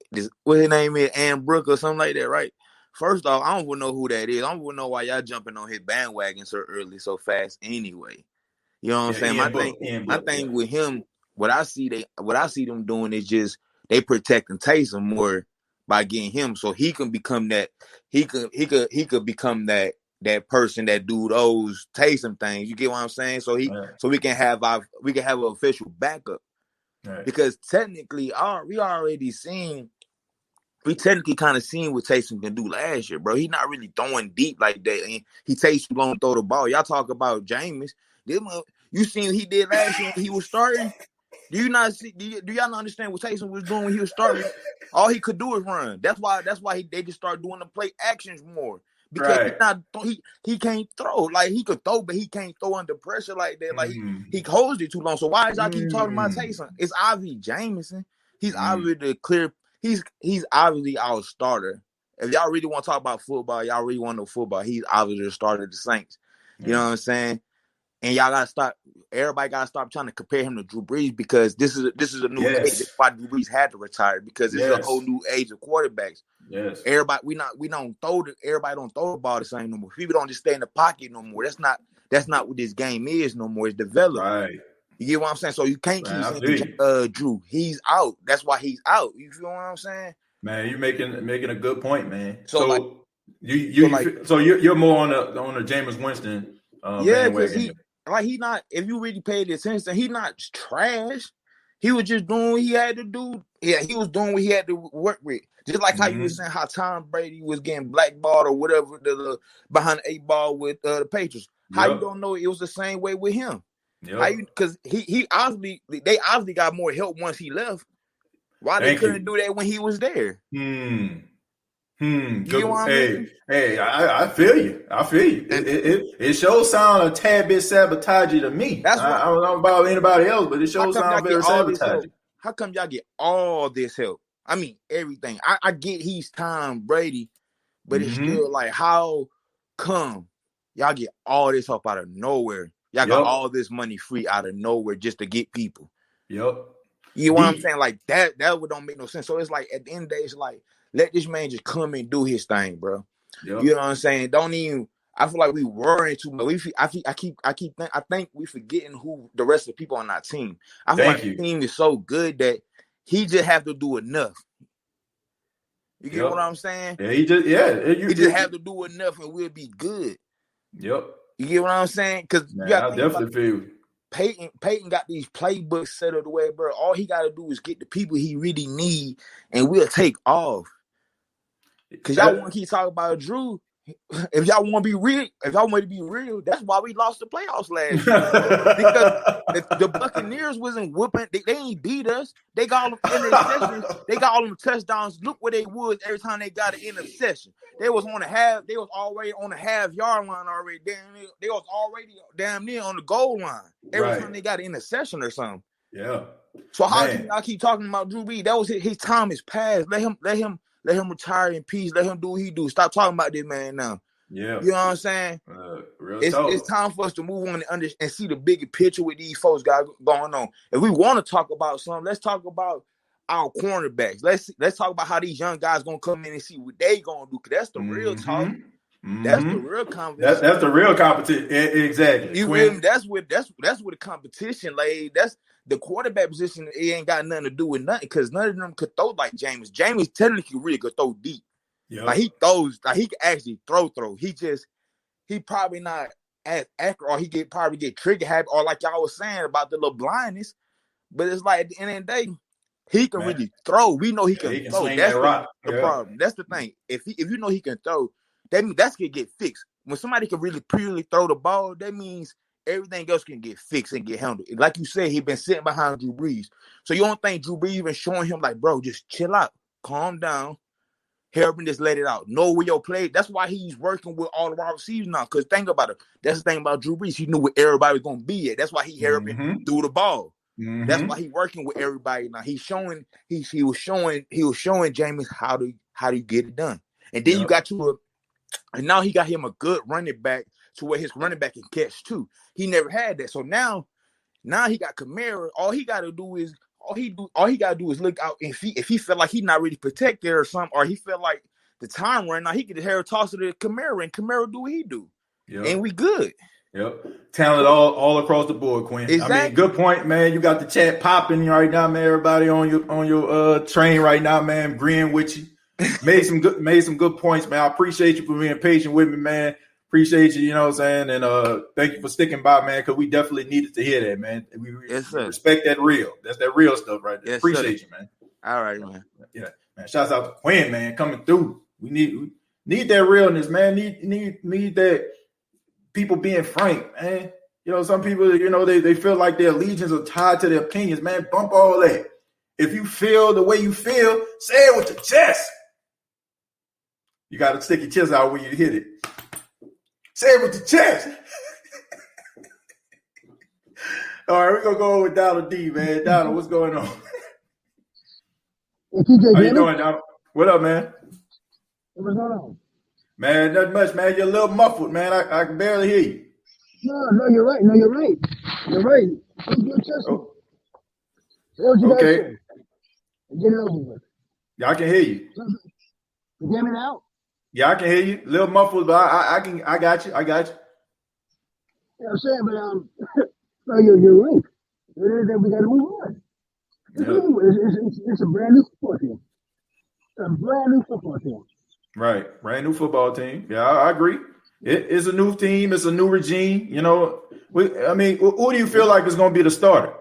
What his name is, Ann Brook or something like that, right? First off, I don't even know who that is. I don't even know why y'all jumping on his bandwagon so early, so fast. Anyway, you know what I'm saying? My thing with him, what I see them doing is just they protecting Taysom more by getting him, so he can become that. He could become that person that do those Taysom things. You get what I'm saying? So we can have an official backup. Right. Because technically, we technically kind of seen what Taysom can do last year, bro. He's not really throwing deep like that. And he takes too long to throw the ball. Y'all talk about Jameis. You seen what he did last year when he was starting? Do y'all not understand what Taysom was doing when he was starting? All he could do is run. That's why they just start doing the play actions more. Because he can't throw. Like, he could throw, but he can't throw under pressure like that. Like, he holds it too long. So why is y'all keep talking about Taysom? It's obviously Jameson. He's obviously the clear. He's obviously our starter. If y'all really want to talk about football, y'all really want to know football, he's obviously the starter of the Saints. You know what I'm saying? And y'all gotta stop. Everybody gotta stop trying to compare him to Drew Brees, because this is a new age. That's why Drew Brees had to retire, because this is a whole new age of quarterbacks. Yes. Everybody don't throw the ball the same no more. People don't just stay in the pocket no more. That's not what this game is no more. It's developed. Right. You get what I'm saying? So you can't keep saying Drew. He's out. That's why he's out. You feel what I'm saying? Man, you're making a good point, man. So you're more on the Jameis Winston. Because he not. If you really paid attention, he not trash. He was just doing what he had to do. Yeah, he was doing what he had to work with. Just like how you were saying how Tom Brady was getting blackballed or whatever the behind the 8 ball with the Patriots. How you don't know it was the same way with him? Because they obviously got more help once he left. Why they couldn't do that when he was there? You know what I mean? Hey, I feel you. It sure sound a tad bit sabotagey to me. I don't know about anybody else, but it sure sounds very sabotagey. How come y'all get all this help? I mean, everything. I get he's Tom Brady, but it's still like, how come y'all get all this help out of nowhere? Y'all got all this money free out of nowhere just to get people. You know what I'm saying? Like, that don't make no sense. So it's like, at the end of the day, it's like, let this man just come and do his thing, bro. You know what I'm saying? Don't even. I feel like we worrying too much. I think we forgetting who the rest of the people on our team. I feel like the team is so good that he just have to do enough. You get what I'm saying? Yeah, he just have to do enough and we'll be good. Yep. You get what I'm saying? Because I definitely feel Peyton got these playbooks set up the way, bro. All he got to do is get the people he really need, and we'll take off. Because y'all want to keep talking about Drew. If y'all want to be real, that's why we lost the playoffs last year. Because the Buccaneers wasn't whooping. They ain't beat us. They got all them interceptions. They got all them touchdowns. Look where they was every time they got an interception. They was already on the half-yard line already. They was already damn near on the goal line every time they got an interception or something. Yeah. So how can y'all keep talking about Drew Brees? That was his time is past. Let him retire in peace. Let him do what he do. Stop talking about this man now. Yeah. You know what I'm saying? It's time for us to move on and see the bigger picture with these folks got going on. If we want to talk about something, let's talk about our cornerbacks. Let's talk about how these young guys gonna come in and see what they gonna do. Cause that's the real talk. That's the real competition. That's the real competition. Exactly. That's where the competition laid. That's the quarterback position. It ain't got nothing to do with nothing, because none of them could throw like Jameis. Jameis technically really could throw deep. Yep. Like, he throws, like, he can actually throw. He probably not as accurate, or he probably get trigger happy, or like y'all was saying about the little blindness. But it's like, at the end of the day, he can really throw. We know he can throw. That's the problem. That's the thing. If you know he can throw, that means that's gonna get fixed. When somebody can really purely throw the ball, that means everything else can get fixed and get handled. Like you said, he been sitting behind Drew Brees. So you don't think Drew Brees even showing him like, bro, just chill out, calm down. help him just let it out. Know where your play. That's why he's working with all of our receivers now. Because think about it. That's the thing about Drew Brees. He knew where everybody was going to be at. That's why he helped him through the ball. That's why he working with everybody now. He was showing Jameis how do you get it done. And then you got and now he got him a good running back to where his running back can catch too. He never had that. So now he got Kamara. All he gotta do is look out. If he felt like he's not really protected or something, or he felt like the time ran out, he could just toss it to Kamara, and Kamara do what he do. And we good. Yep. Talent all across the board, Quinn. Exactly. I mean, good point, man. You got the chat popping right now, man. Everybody on your train right now, man. Agreeing with you. Made some good points, man. I appreciate you for being patient with me, man. Appreciate you, you know what I'm saying? And thank you for sticking by, man, because we definitely needed to hear that, man. We respect that real. That's that real stuff right there. Appreciate you, man. All right, man. Yeah, man. Shouts out to Quinn, man, coming through. We need that realness, man. Need that people being frank, man. You know, some people, you know, they feel like their allegiance are tied to their opinions, man. Bump all that. If you feel the way you feel, say it with your chest. You got to stick your chest out when you hit it. Say it with your chest. All right, we're going to go with Donald D, man. Donald, what's going on? How you doing, Donald? What up, man? What's going on? Man, nothing much, man. You're a little muffled, man. I can barely hear you. No, you're right. You're right. Oh. Okay. Get it over with. Yeah, I can hear you. You hear me now? Yeah, I can hear you. A little muffled, but I got you. Yeah, I'm saying, but no, you're right. We got to move on. It's a brand new football team. Right, brand new football team. Yeah, I agree. It's a new team. It's a new regime. You know, who do you feel like is going to be the starter?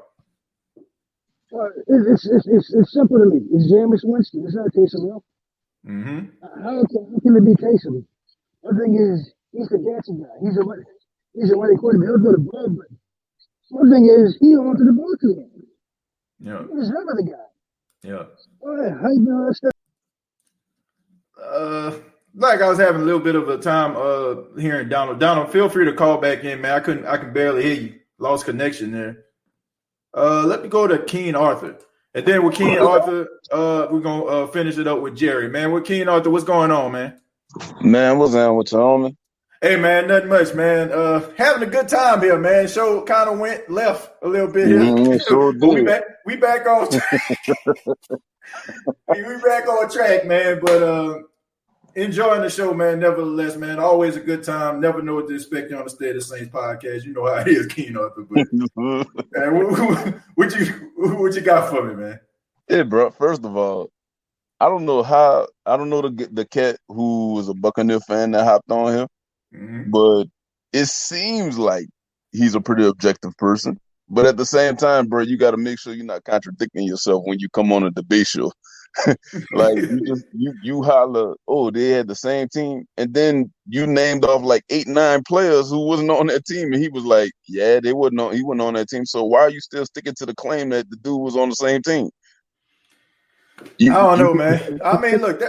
It's simple to me. It's Jameis Winston. It's not Taysom Hill. How can it be Taysom? One thing is he's the dancing guy. He's a running quarterback. He'll go to the ball, but one thing is he onto the ball too long. Yeah, he's never the guy. Yeah. How you doing? Like I was having a little bit of a time hearing Donald. Donald, feel free to call back in, man. I can barely hear you. Lost connection there. Let me go to Keen Arthur. And then with Keen Arthur, we're gonna finish it up with Jerry. Man, with Keen Arthur, what's going on, man? Man, what's on with you, homie? Hey man, nothing much, man. Having a good time here, man. Show kind of went left a little bit here. Sure did. we back on we back on track, man. But enjoying the show, man. Nevertheless, man, always a good time. Never know what to expect on the State of the Saints podcast. You know how it is, Keen Arthur. But man, what you got for me, man? Yeah, bro. First of all, I don't know the cat who was a Buccaneer fan that hopped on him, but it seems like he's a pretty objective person. But at the same time, bro, you got to make sure you're not contradicting yourself when you come on a debate show. Like you holler, oh, they had the same team, and then you named off like 8-9 players who wasn't on that team, and he was like, yeah, he wasn't on that team. So why are you still sticking to the claim that the dude was on the same team? I don't know, man. I mean, look,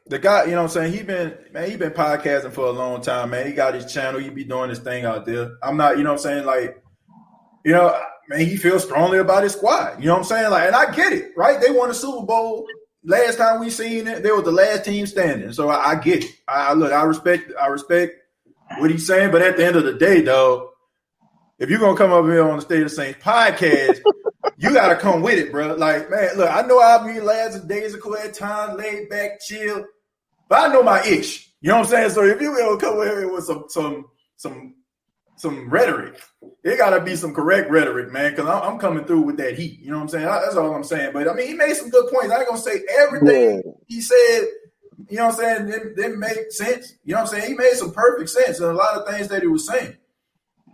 the guy, you know what I'm saying? He been podcasting for a long time, man. He got his channel. He be doing his thing out there. I'm not, you know what I'm saying? Like, you know, man, he feels strongly about his squad. You know what I'm saying? Like, and I get it, right? They won the Super Bowl. Last time we seen it, they were the last team standing. So I get it. I respect what he's saying. But at the end of the day, though, if you're gonna come up here on the State of the Saints podcast, you gotta come with it, bro. Like, man, look, I know I'll be lads and days of quiet time, laid back, chill, but I know my ish. You know what I'm saying? So if you gonna come here with some rhetoric, it gotta be some correct rhetoric, man. Because I'm coming through with that heat. You know what I'm saying? That's all I'm saying. But I mean, he made some good points. I ain't gonna say everything he said. You know what I'm saying? Didn't make sense. You know what I'm saying? He made some perfect sense in a lot of things that he was saying.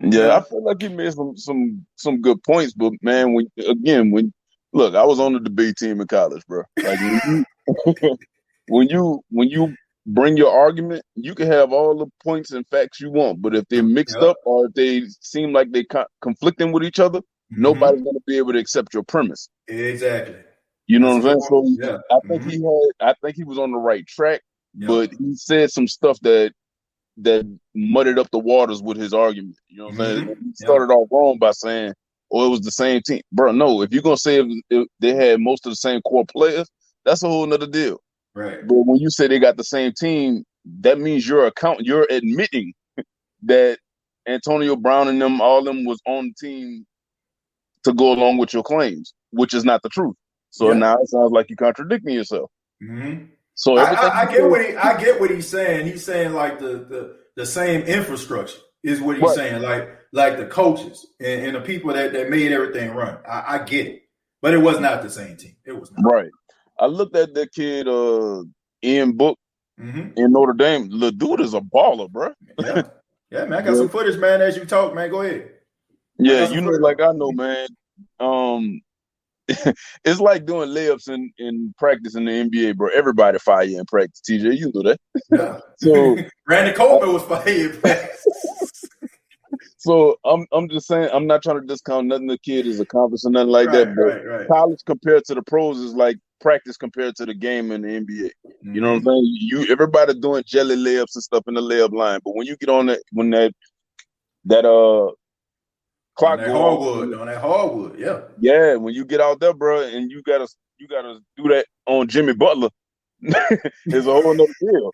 Yeah, I feel like he made some good points, but man, when look, I was on the debate team in college, bro. Like when you bring your argument, you can have all the points and facts you want, but if they're mixed up or if they seem like they're conflicting with each other, nobody's going to be able to accept your premise. Exactly. You know what I'm saying? So Yeah. I think he was on the right track, Yeah. but he said some stuff that muddied up the waters with his argument. You know what I'm saying? He started off wrong by saying, "Oh, it was the same team." Bro, no. If you're gonna say if they had most of the same core players, that's a whole nother deal. Right. But when you say they got the same team, that means you're admitting that Antonio Brown and all them was on the team to go along with your claims, which is not the truth. So now it sounds like you're contradicting yourself. Mm-hmm. So I get what he's saying. He's saying like the same infrastructure is what he's saying. Like the coaches and the people that made everything run. I get it, but it was not the same team. It was not. Right. I looked at that kid Ian Book in Notre Dame. The dude is a baller, bro. Yeah, man. I got some footage, man. As you talk, man, go ahead. Yeah, you know, like I know, man. It's like doing layups in practice in the NBA, bro. Everybody fire you in practice. TJ, you know that. Yeah. So Randy Coleman was fired in practice. So I'm just saying, I'm not trying to discount nothing the kid is accomplished or nothing like that. But college compared to the pros is like practice compared to the game in the NBA. You know what I'm saying? Everybody doing jelly layups and stuff in the layup line, but when you get on that clock on that hardwood, yeah. When you get out there, bro, and you gotta do that on Jimmy Butler, it's a whole nother deal.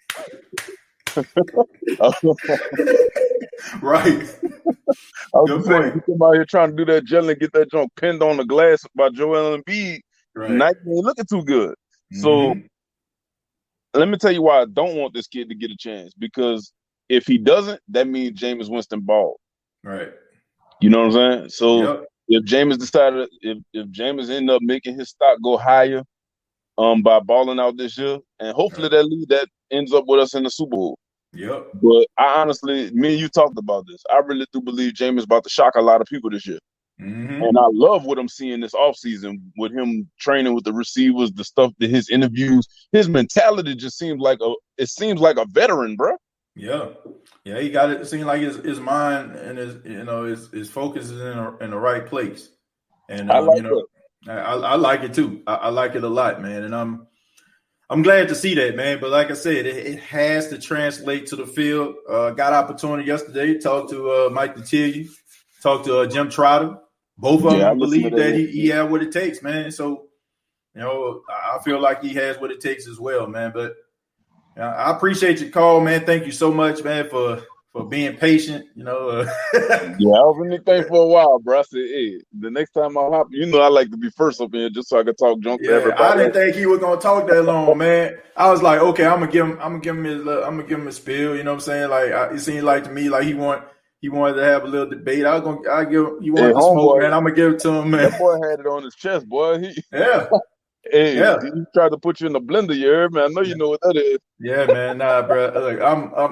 Right. I was saying, you come out here trying to do that jelly and get that junk pinned on the glass by Joel Embiid. Night ain't looking too good. So let me tell you why I don't want this kid to get a chance. Because if he doesn't, that means Jameis Winston balled. Right. You know what I'm saying? So if Jameis decided, if Jameis end up making his stock go higher by balling out this year, and hopefully that ends up with us in the Super Bowl. Yep. But I honestly, me and you talked about this. I really do believe Jameis about to shock a lot of people this year. And I love what I'm seeing this offseason with him training with the receivers, the stuff that his interviews, his mentality just seems like a veteran, bro. Yeah. Yeah, he got it. It seems like his mind and his focus is in the right place. And I like I like it too. I like it a lot, man. And I'm glad to see that, man. But like I said, it has to translate to the field. Got opportunity yesterday. Talked to Mike Detillier, talked to Jim Trotter. Both of them believe that he had what it takes, man. So, I feel like he has what it takes as well, man. But I appreciate your call, man. Thank you so much, man, for being patient. Yeah, I was in this thing for a while, bro. I said, hey, the next time I hop, I like to be first up here just so I can talk junk to everybody. I didn't think he was gonna talk that long, man. I was like, okay, I'm gonna give him his spiel. You know what I'm saying? Like it seemed like to me like he wanted to have a little debate. He wanted to smoke, man. I'm gonna give it to him, man. That boy had it on his chest, boy. He tried to put you in the blender, you heard, man. I know you know what that is. Yeah, man. Nah, bro.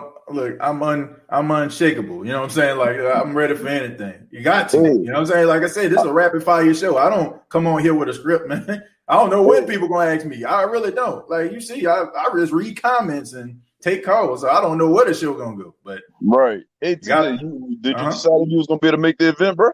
I'm unshakable. You know what I'm saying? Like I'm ready for anything. You got to. You know what I'm saying? Like I said, this is a rapid fire show. I don't come on here with a script, man. I don't know when people gonna ask me. I really don't. Like you see, I just read comments and take calls. So I don't know where the show gonna go. But right. Hey, did you decide you was gonna be able to make the event, bro?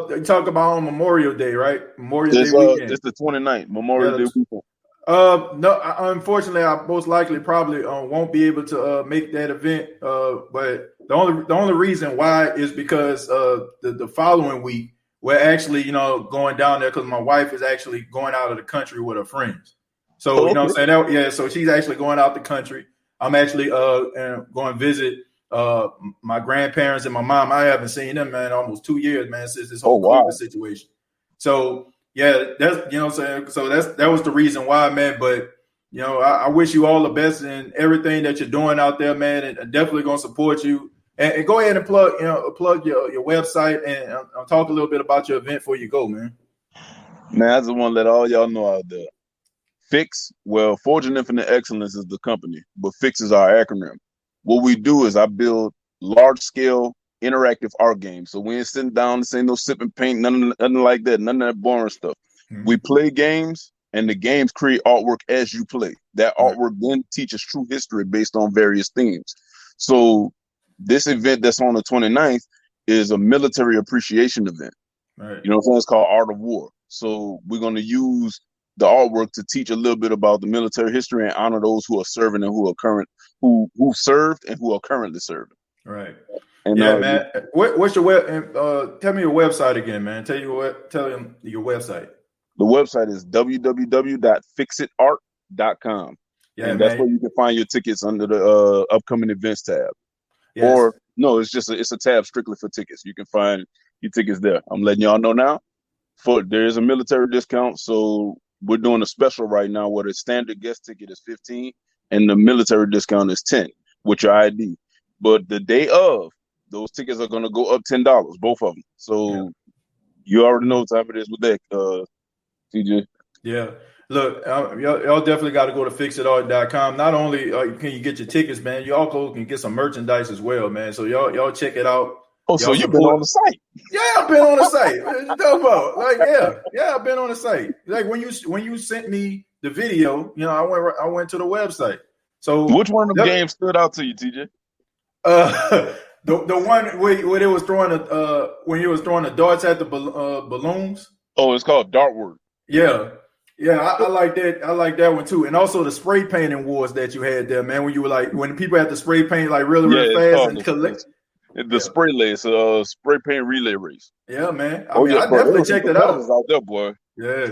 They talk about on Memorial Day, right? Memorial Day weekend. It's the 29th, Memorial Day weekend. No, unfortunately, I most likely probably won't be able to make that event. But the only reason why is because the following week we're actually going down there because my wife is actually going out of the country with her friends. So you know what I'm saying? So she's actually going out the country. I'm actually going to visit my grandparents and my mom. I haven't seen them, man, almost 2 years, man, since this whole COVID situation. So yeah, that's what I'm saying. So that was the reason why, man. But I wish you all the best in everything that you're doing out there, man, and definitely gonna support you. And go ahead and plug your website and talk a little bit about your event before you go, man. Man, I just want to let all y'all know out there. Forging Infinite Excellence is the company, but FIX is our acronym. What we do is I build large-scale interactive art games. So we ain't sitting down, this ain't no sipping paint, nothing like that, none of that boring stuff. We play games, and the games create artwork as you play. That artwork then teaches true history based on various themes. So this event that's on the 29th is a military appreciation event. Right. You know what I'm saying? It's called Art of War. So we're going to use the artwork to teach a little bit about the military history and honor those who are serving and who are current, who served and who are currently serving. Right. And yeah, man. What's your web? Tell me your website again, man. Tell him your website. The website is www.fixitart.com. Yeah, and man. that's where you can find your tickets under the upcoming events tab. Yes. Or no, it's a tab strictly for tickets. You can find your tickets there. I'm letting y'all know now. There is a military discount, so we're doing a special right now where the standard guest ticket is $15 and the military discount is $10 with your ID. But the day of, those tickets are going to go up $10, both of them. So you already know what time it is with that, TJ. Yeah. Look, y'all definitely got to go to fixitart.com. Not only can you get your tickets, man, you also can get some merchandise as well, man. So y'all check it out. Oh, so you've been on the site? Yeah, I've been on the site. I've been on the site. Like when you sent me the video, I went to the website. So which one of the games stood out to you, TJ? The one where it was throwing when you was throwing the darts at the balloons. Oh, it's called Dartward. Yeah. Yeah, I like that. I like that one too, and also the spray painting wars that you had there, man. When you were when people had to spray paint really fast and collect the spray race, spray paint relay race. Yeah, man. I definitely checked it out. Out there, boy. Yeah,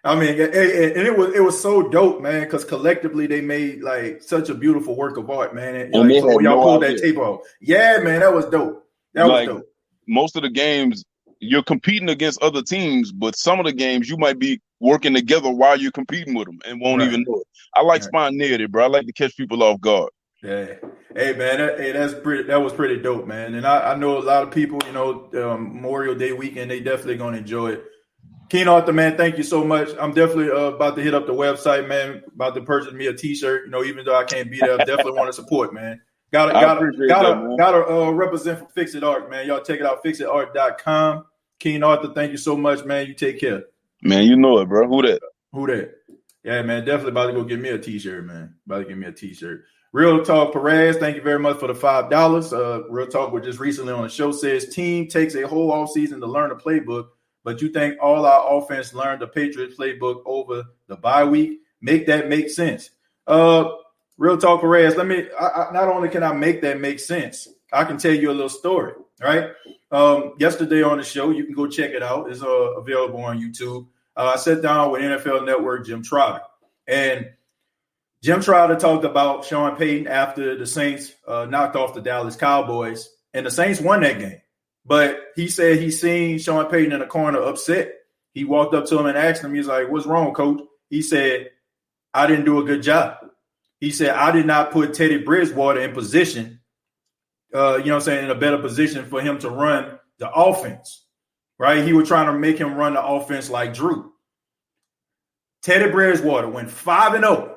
I mean, and it was so dope, man, because collectively they made such a beautiful work of art, man. And so y'all pulled that tape off. Yeah, man, that was dope. That was dope. Most of the games, you're competing against other teams, but some of the games you might be working together while you're competing with them and won't even know it. I like spontaneity, bro. I like to catch people off guard. Yeah. Hey, man, that was pretty dope, man. And I know a lot of people, Memorial Day weekend, they definitely going to enjoy it. Keen Arthur, man, thank you so much. I'm definitely about to hit up the website, man, about to purchase me a T-shirt, even though I can't be there. I definitely want to support, man. Gotta represent for Fix It Art, man. Y'all check it out, fixitart.com. Keen Arthur, thank you so much, man. You take care. Man, you know it, bro. Who that? Yeah, man, definitely about to go get me a T-shirt, man. About to get me a T-shirt. Real Talk Perez, thank you very much for the $5. Real Talk was just recently on the show, says team takes a whole offseason to learn the playbook, but you think all our offense learned the Patriots playbook over the bye week? Make that make sense. Real Talk Perez, not only can I make that make sense, I can tell you a little story, right? Yesterday on the show, you can go check it out. It's available on YouTube. I sat down with NFL Network Jim Trotter, and Jim Trotter talked about Sean Payton after the Saints knocked off the Dallas Cowboys, and the Saints won that game. But he said he seen Sean Payton in the corner upset. He walked up to him and asked him, he's like, "What's wrong, coach?" He said, "I didn't do a good job." He said, "I did not put Teddy Bridgewater in position, in a better position for him to run the offense." Right? He was trying to make him run the offense like Drew. Teddy Bridgewater went 5-0.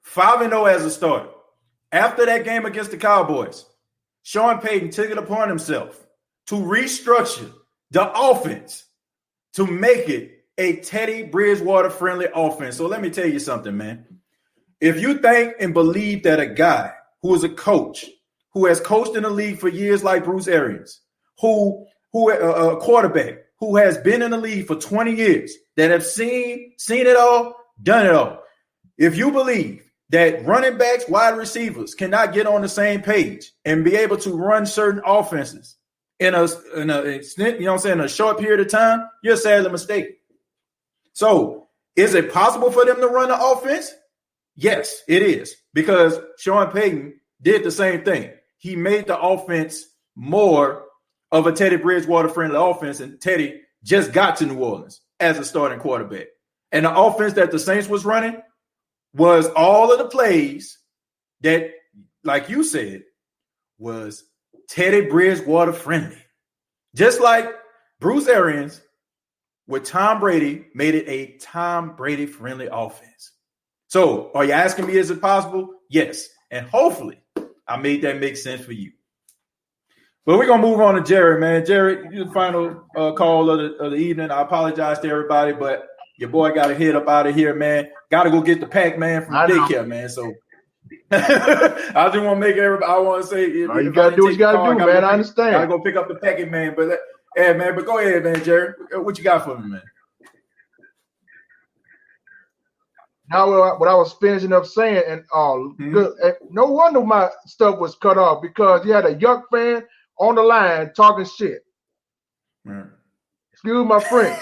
5-0 as a starter. After that game against the Cowboys, Sean Payton took it upon himself to restructure the offense to make it a Teddy Bridgewater friendly offense. So let me tell you something, man. If you think and believe that a guy who is a coach, who has coached in the league for years like Bruce Arians, who a quarterback who has been in the league for 20 years, that have seen it all, done it all. If you believe that running backs, wide receivers cannot get on the same page and be able to run certain offenses in a short period of time, you're sadly mistaken. So is it possible for them to run the offense? Yes, it is, because Sean Payton did the same thing. He made the offense more of a Teddy Bridgewater friendly offense, and Teddy just got to New Orleans as a starting quarterback. And the offense that the Saints was running was all of the plays that, like you said, was Teddy Bridgewater friendly. Just like Bruce Arians with Tom Brady made it a Tom Brady friendly offense. So are you asking me, is it possible? Yes. And hopefully I made that make sense for you. But we're going to move on to Jared, man. Jared, you're the final call of the evening. I apologize to everybody, but your boy got to head up out of here, man. Got to go get the pack, man, from daycare, man. So I just want to make everybody, I want to say. You got to do what you got to do, man. I understand. Got to go pick up the packet, man. But go ahead, man. Jared. What you got for me, man? Now what I was finishing up saying, and good, and no wonder my stuff was cut off because you had a Yuck fan on the line talking shit. Excuse my French.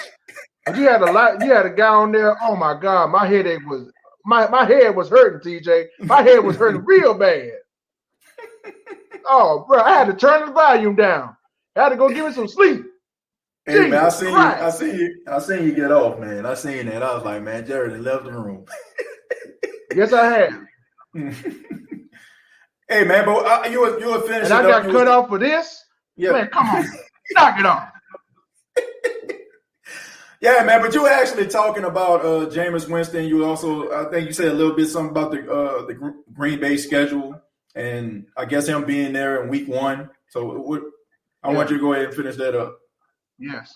But you had a guy on there. Oh my God, my headache was my head was hurting, TJ. My head was hurting real bad. Oh, bro, I had to turn the volume down. I had to go give it some sleep. Hey, man, I seen you get off, man. I seen that. I was like, man, Jared left the room. Yes, I have. Hey, man, but you were finishing. And I got cut off for this? Yeah. Man, come on. Knock it off. Yeah, man, but you were actually talking about Jameis Winston. You also, I think you said a little bit something about the Green Bay schedule, and I guess him being there in week 1. So I want you to go ahead and finish that up. Yes.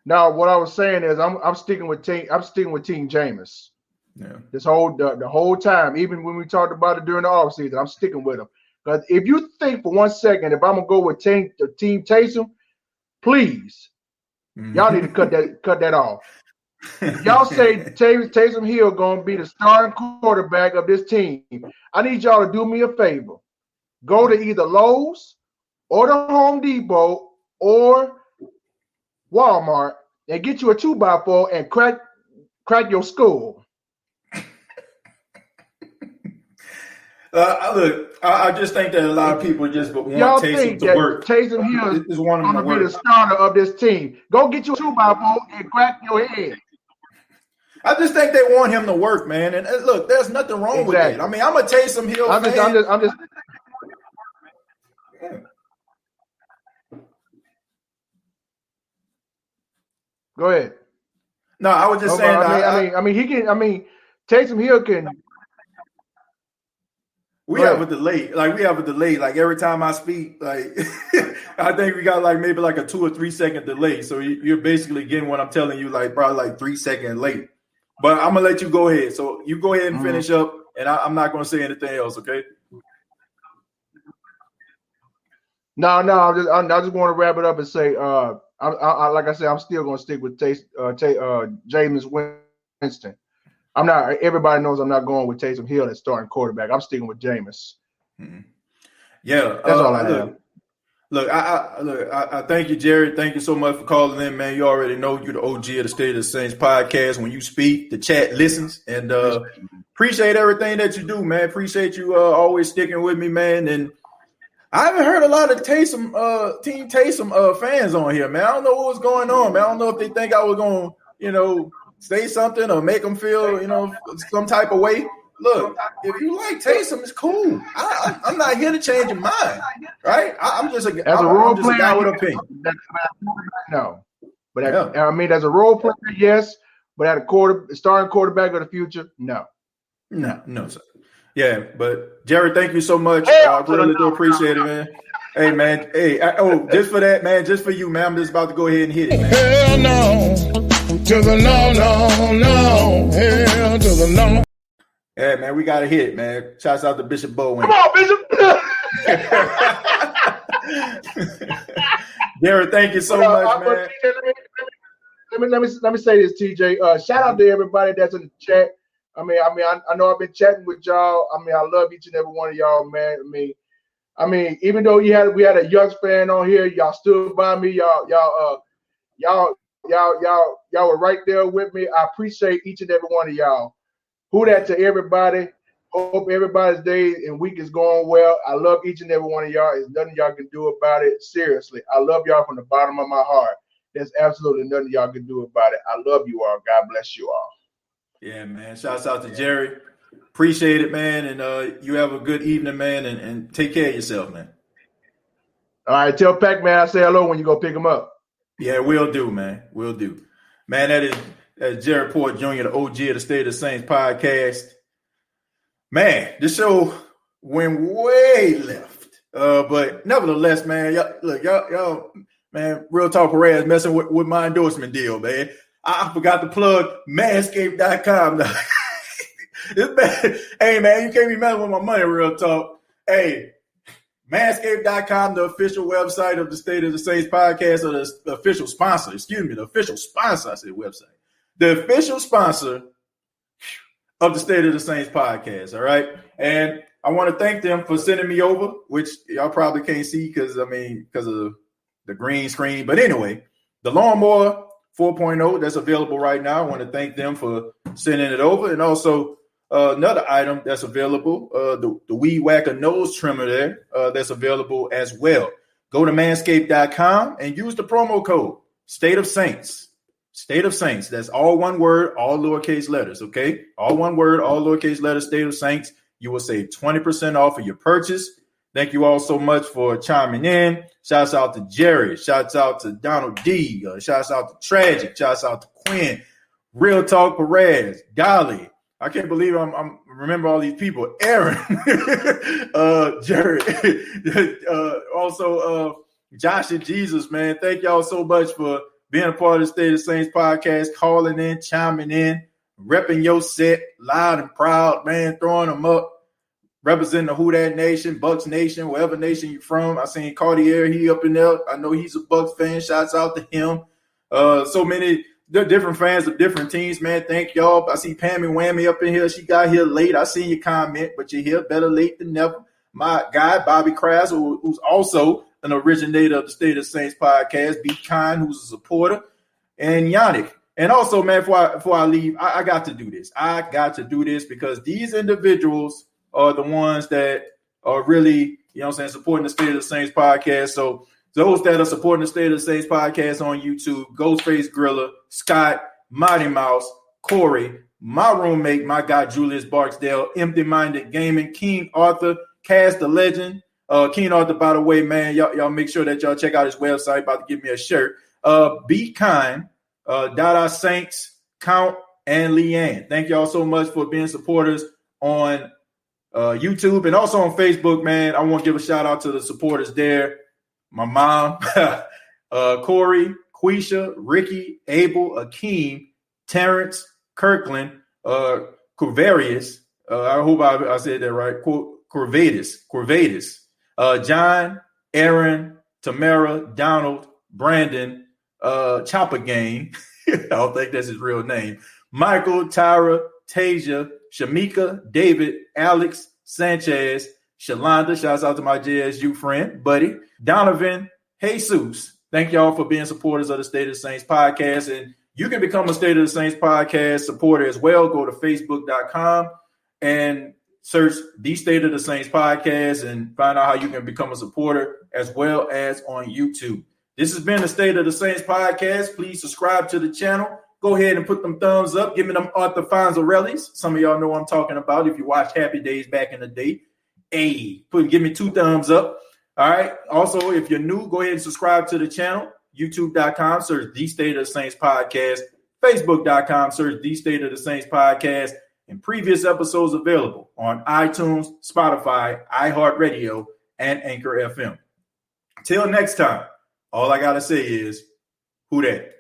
Now, what I was saying is, I'm sticking with Team Jameis. Yeah. This the whole time, even when we talked about it during the offseason, I'm sticking with him. Because if you think for 1 second, if I'm gonna go with Team Taysom, please, y'all need to cut that off. Y'all say Taysom Hill gonna be the starting quarterback of this team. I need y'all to do me a favor. Go to either Lowe's or the Home Depot or Walmart and get you a 2x4 and crack your skull. Look, I just think that a lot of people just want y'all Taysom think to that work. Taysom Hill is one of them going to be the starter of this team. Go get you a 2x4 and crack your head. I just think they want him to work, man. And look, there's nothing wrong with that. I mean, I'm a Taysom Hill fan. I'm just. Go ahead. No, I was just saying. I mean, he can. I mean, Taysom Hill can. We have a delay. Like every time I speak, like I think we got like maybe like a 2 or 3 second delay. So you're basically getting what I'm telling you, like probably like 3 seconds late. But I'm gonna let you go ahead. So you go ahead and finish up, and I'm not gonna say anything else. Okay? No. I just want to wrap it up and say, like I said, I'm still gonna stick with Jameis Winston. I'm not. Everybody knows I'm not going with Taysom Hill as starting quarterback. I'm sticking with Jameis. Yeah, that's all I have. Look, I thank you, Jared. Thank you so much for calling in, man. You already know you're the OG of the State of the Saints podcast. When you speak, the chat listens, and appreciate everything that you do, man. Appreciate you always sticking with me, man. And I haven't heard a lot of Team Taysom fans on here, man. I don't know what was going on, man. I don't know if they think I was going to, say something or make them feel, some type of way. Look, if you like Taysom, it's cool. I'm not here to change your mind, right? I'm just a guy with an opinion. No, but I mean, as a role player, yes. But at a starting quarterback of the future, no. No, sir. Yeah, but Jared, thank you so much. I really do appreciate it, man. Hey, man. Hey, just for that, man. Just for you, man. I'm just about to go ahead and hit it, man. Hell no. To the no. Hell to the no. Yeah, man, we got to hit it, man. Shouts out to Bishop Bowen. Come on, Bishop. Jared, thank you so much, man. Let me say this, TJ. Shout out to everybody that's in the chat. I know I've been chatting with y'all. I love each and every one of y'all, man. I mean, even though we had a Yucks fan on here, y'all stood by me. Y'all were right there with me. I appreciate each and every one of y'all. Who that to everybody. Hope everybody's day and week is going well. I love each and every one of y'all. There's nothing y'all can do about it. Seriously, I love y'all from the bottom of my heart. There's absolutely nothing y'all can do about it. I love you all. God bless you all. Yeah, man. Shouts out to Jerry. Appreciate it, man. And you have a good evening, man. And take care of yourself, man. All right. Tell Pac-Man I say hello when you go pick him up. Yeah, we'll do, man. We'll do. Man, that's Jared Porter Jr., the OG of the State of the Saints podcast. Man, this show went way left. But nevertheless, man, y'all, man, Real Talk Perez messing with my endorsement deal, man. I forgot to plug manscaped.com. Hey, man, you can't be messing with my money, Real Talk. Hey, manscaped.com, the official website of the State of the Saints podcast, or the official sponsor, the official sponsor, I said website. the official sponsor of the State of the Saints podcast. All right. And I want to thank them for sending me over, which y'all probably can't see because of the green screen. But anyway, the Lawnmower 4.0 that's available right now. I want to thank them for sending it over. And also another item that's available, the Weed Whacker nose trimmer there that's available as well. Go to manscaped.com and use the promo code State of Saints. State of Saints. That's all one word, all lowercase letters, okay? All one word, all lowercase letters, State of Saints. You will save 20% off of your purchase. Thank you all so much for chiming in. Shouts out to Jerry. Shouts out to Donald D. Shouts out to Tragic. Shouts out to Quinn. Real Talk Perez. Dolly. I can't believe I'm remember all these people. Aaron. Jerry. Also, Josh and Jesus, man. Thank y'all so much for being a part of the State of Saints podcast, calling in, chiming in, repping your set loud and proud, man, throwing them up, representing the Who Dat Nation, Bucks Nation, whatever nation you're from. I seen Cartier, he up in there. I know he's a Bucks fan. Shouts out to him. So many different fans of different teams, man. Thank y'all. I see Pammy Whammy up in here. She got here late. I seen your comment, but you're here better late than never. My guy, Bobby Krause, who's also an originator of the State of Saints podcast, Be Kind, who's a supporter, and Yannick. And also, man, before I leave, I got to do this. I got to do this because these individuals are the ones that are really, supporting the State of the Saints podcast. So those that are supporting the State of the Saints podcast on YouTube, Ghostface Griller, Scott, Mighty Mouse, Corey, my roommate, my guy, Julius Barksdale, Empty Minded Gaming, King Arthur, Cass the Legend. King Arthur, by the way, man, y'all make sure that y'all check out his website. About to give me a shirt. Be Kind, Dada Saints, Count, and Leanne. Thank y'all so much for being supporters on YouTube and also on Facebook, man. I want to give a shout out to the supporters there. My mom, Corey, Quisha, Ricky, Abel, Akeem, Terrence, Kirkland, Corvarius. I hope I said that right. Corvatus. John, Aaron, Tamara, Donald, Brandon, Chopper Gang. I don't think that's his real name. Michael, Tyra, Tasia, Shamika, David, Alex, Sanchez, Shalonda. Shouts out to my JSU friend, buddy. Donovan, Jesus. Thank y'all for being supporters of the State of the Saints podcast. And you can become a State of the Saints podcast supporter as well. Go to facebook.com and search the State of the Saints podcast and find out how you can become a supporter as well as on YouTube. This has been the State of the Saints podcast. Please subscribe to the channel. Go ahead and put them thumbs up. Give me them Arthur Fonzarellis. Some of y'all know what I'm talking about if you watched Happy Days back in the day. Hey, give me 2 thumbs up. All right. Also, if you're new, go ahead and subscribe to the channel. YouTube.com, search The State of the Saints podcast. Facebook.com, search The State of the Saints podcast. And previous episodes available on iTunes, Spotify, iHeartRadio, and Anchor FM. Till next time, all I got to say is, who dat?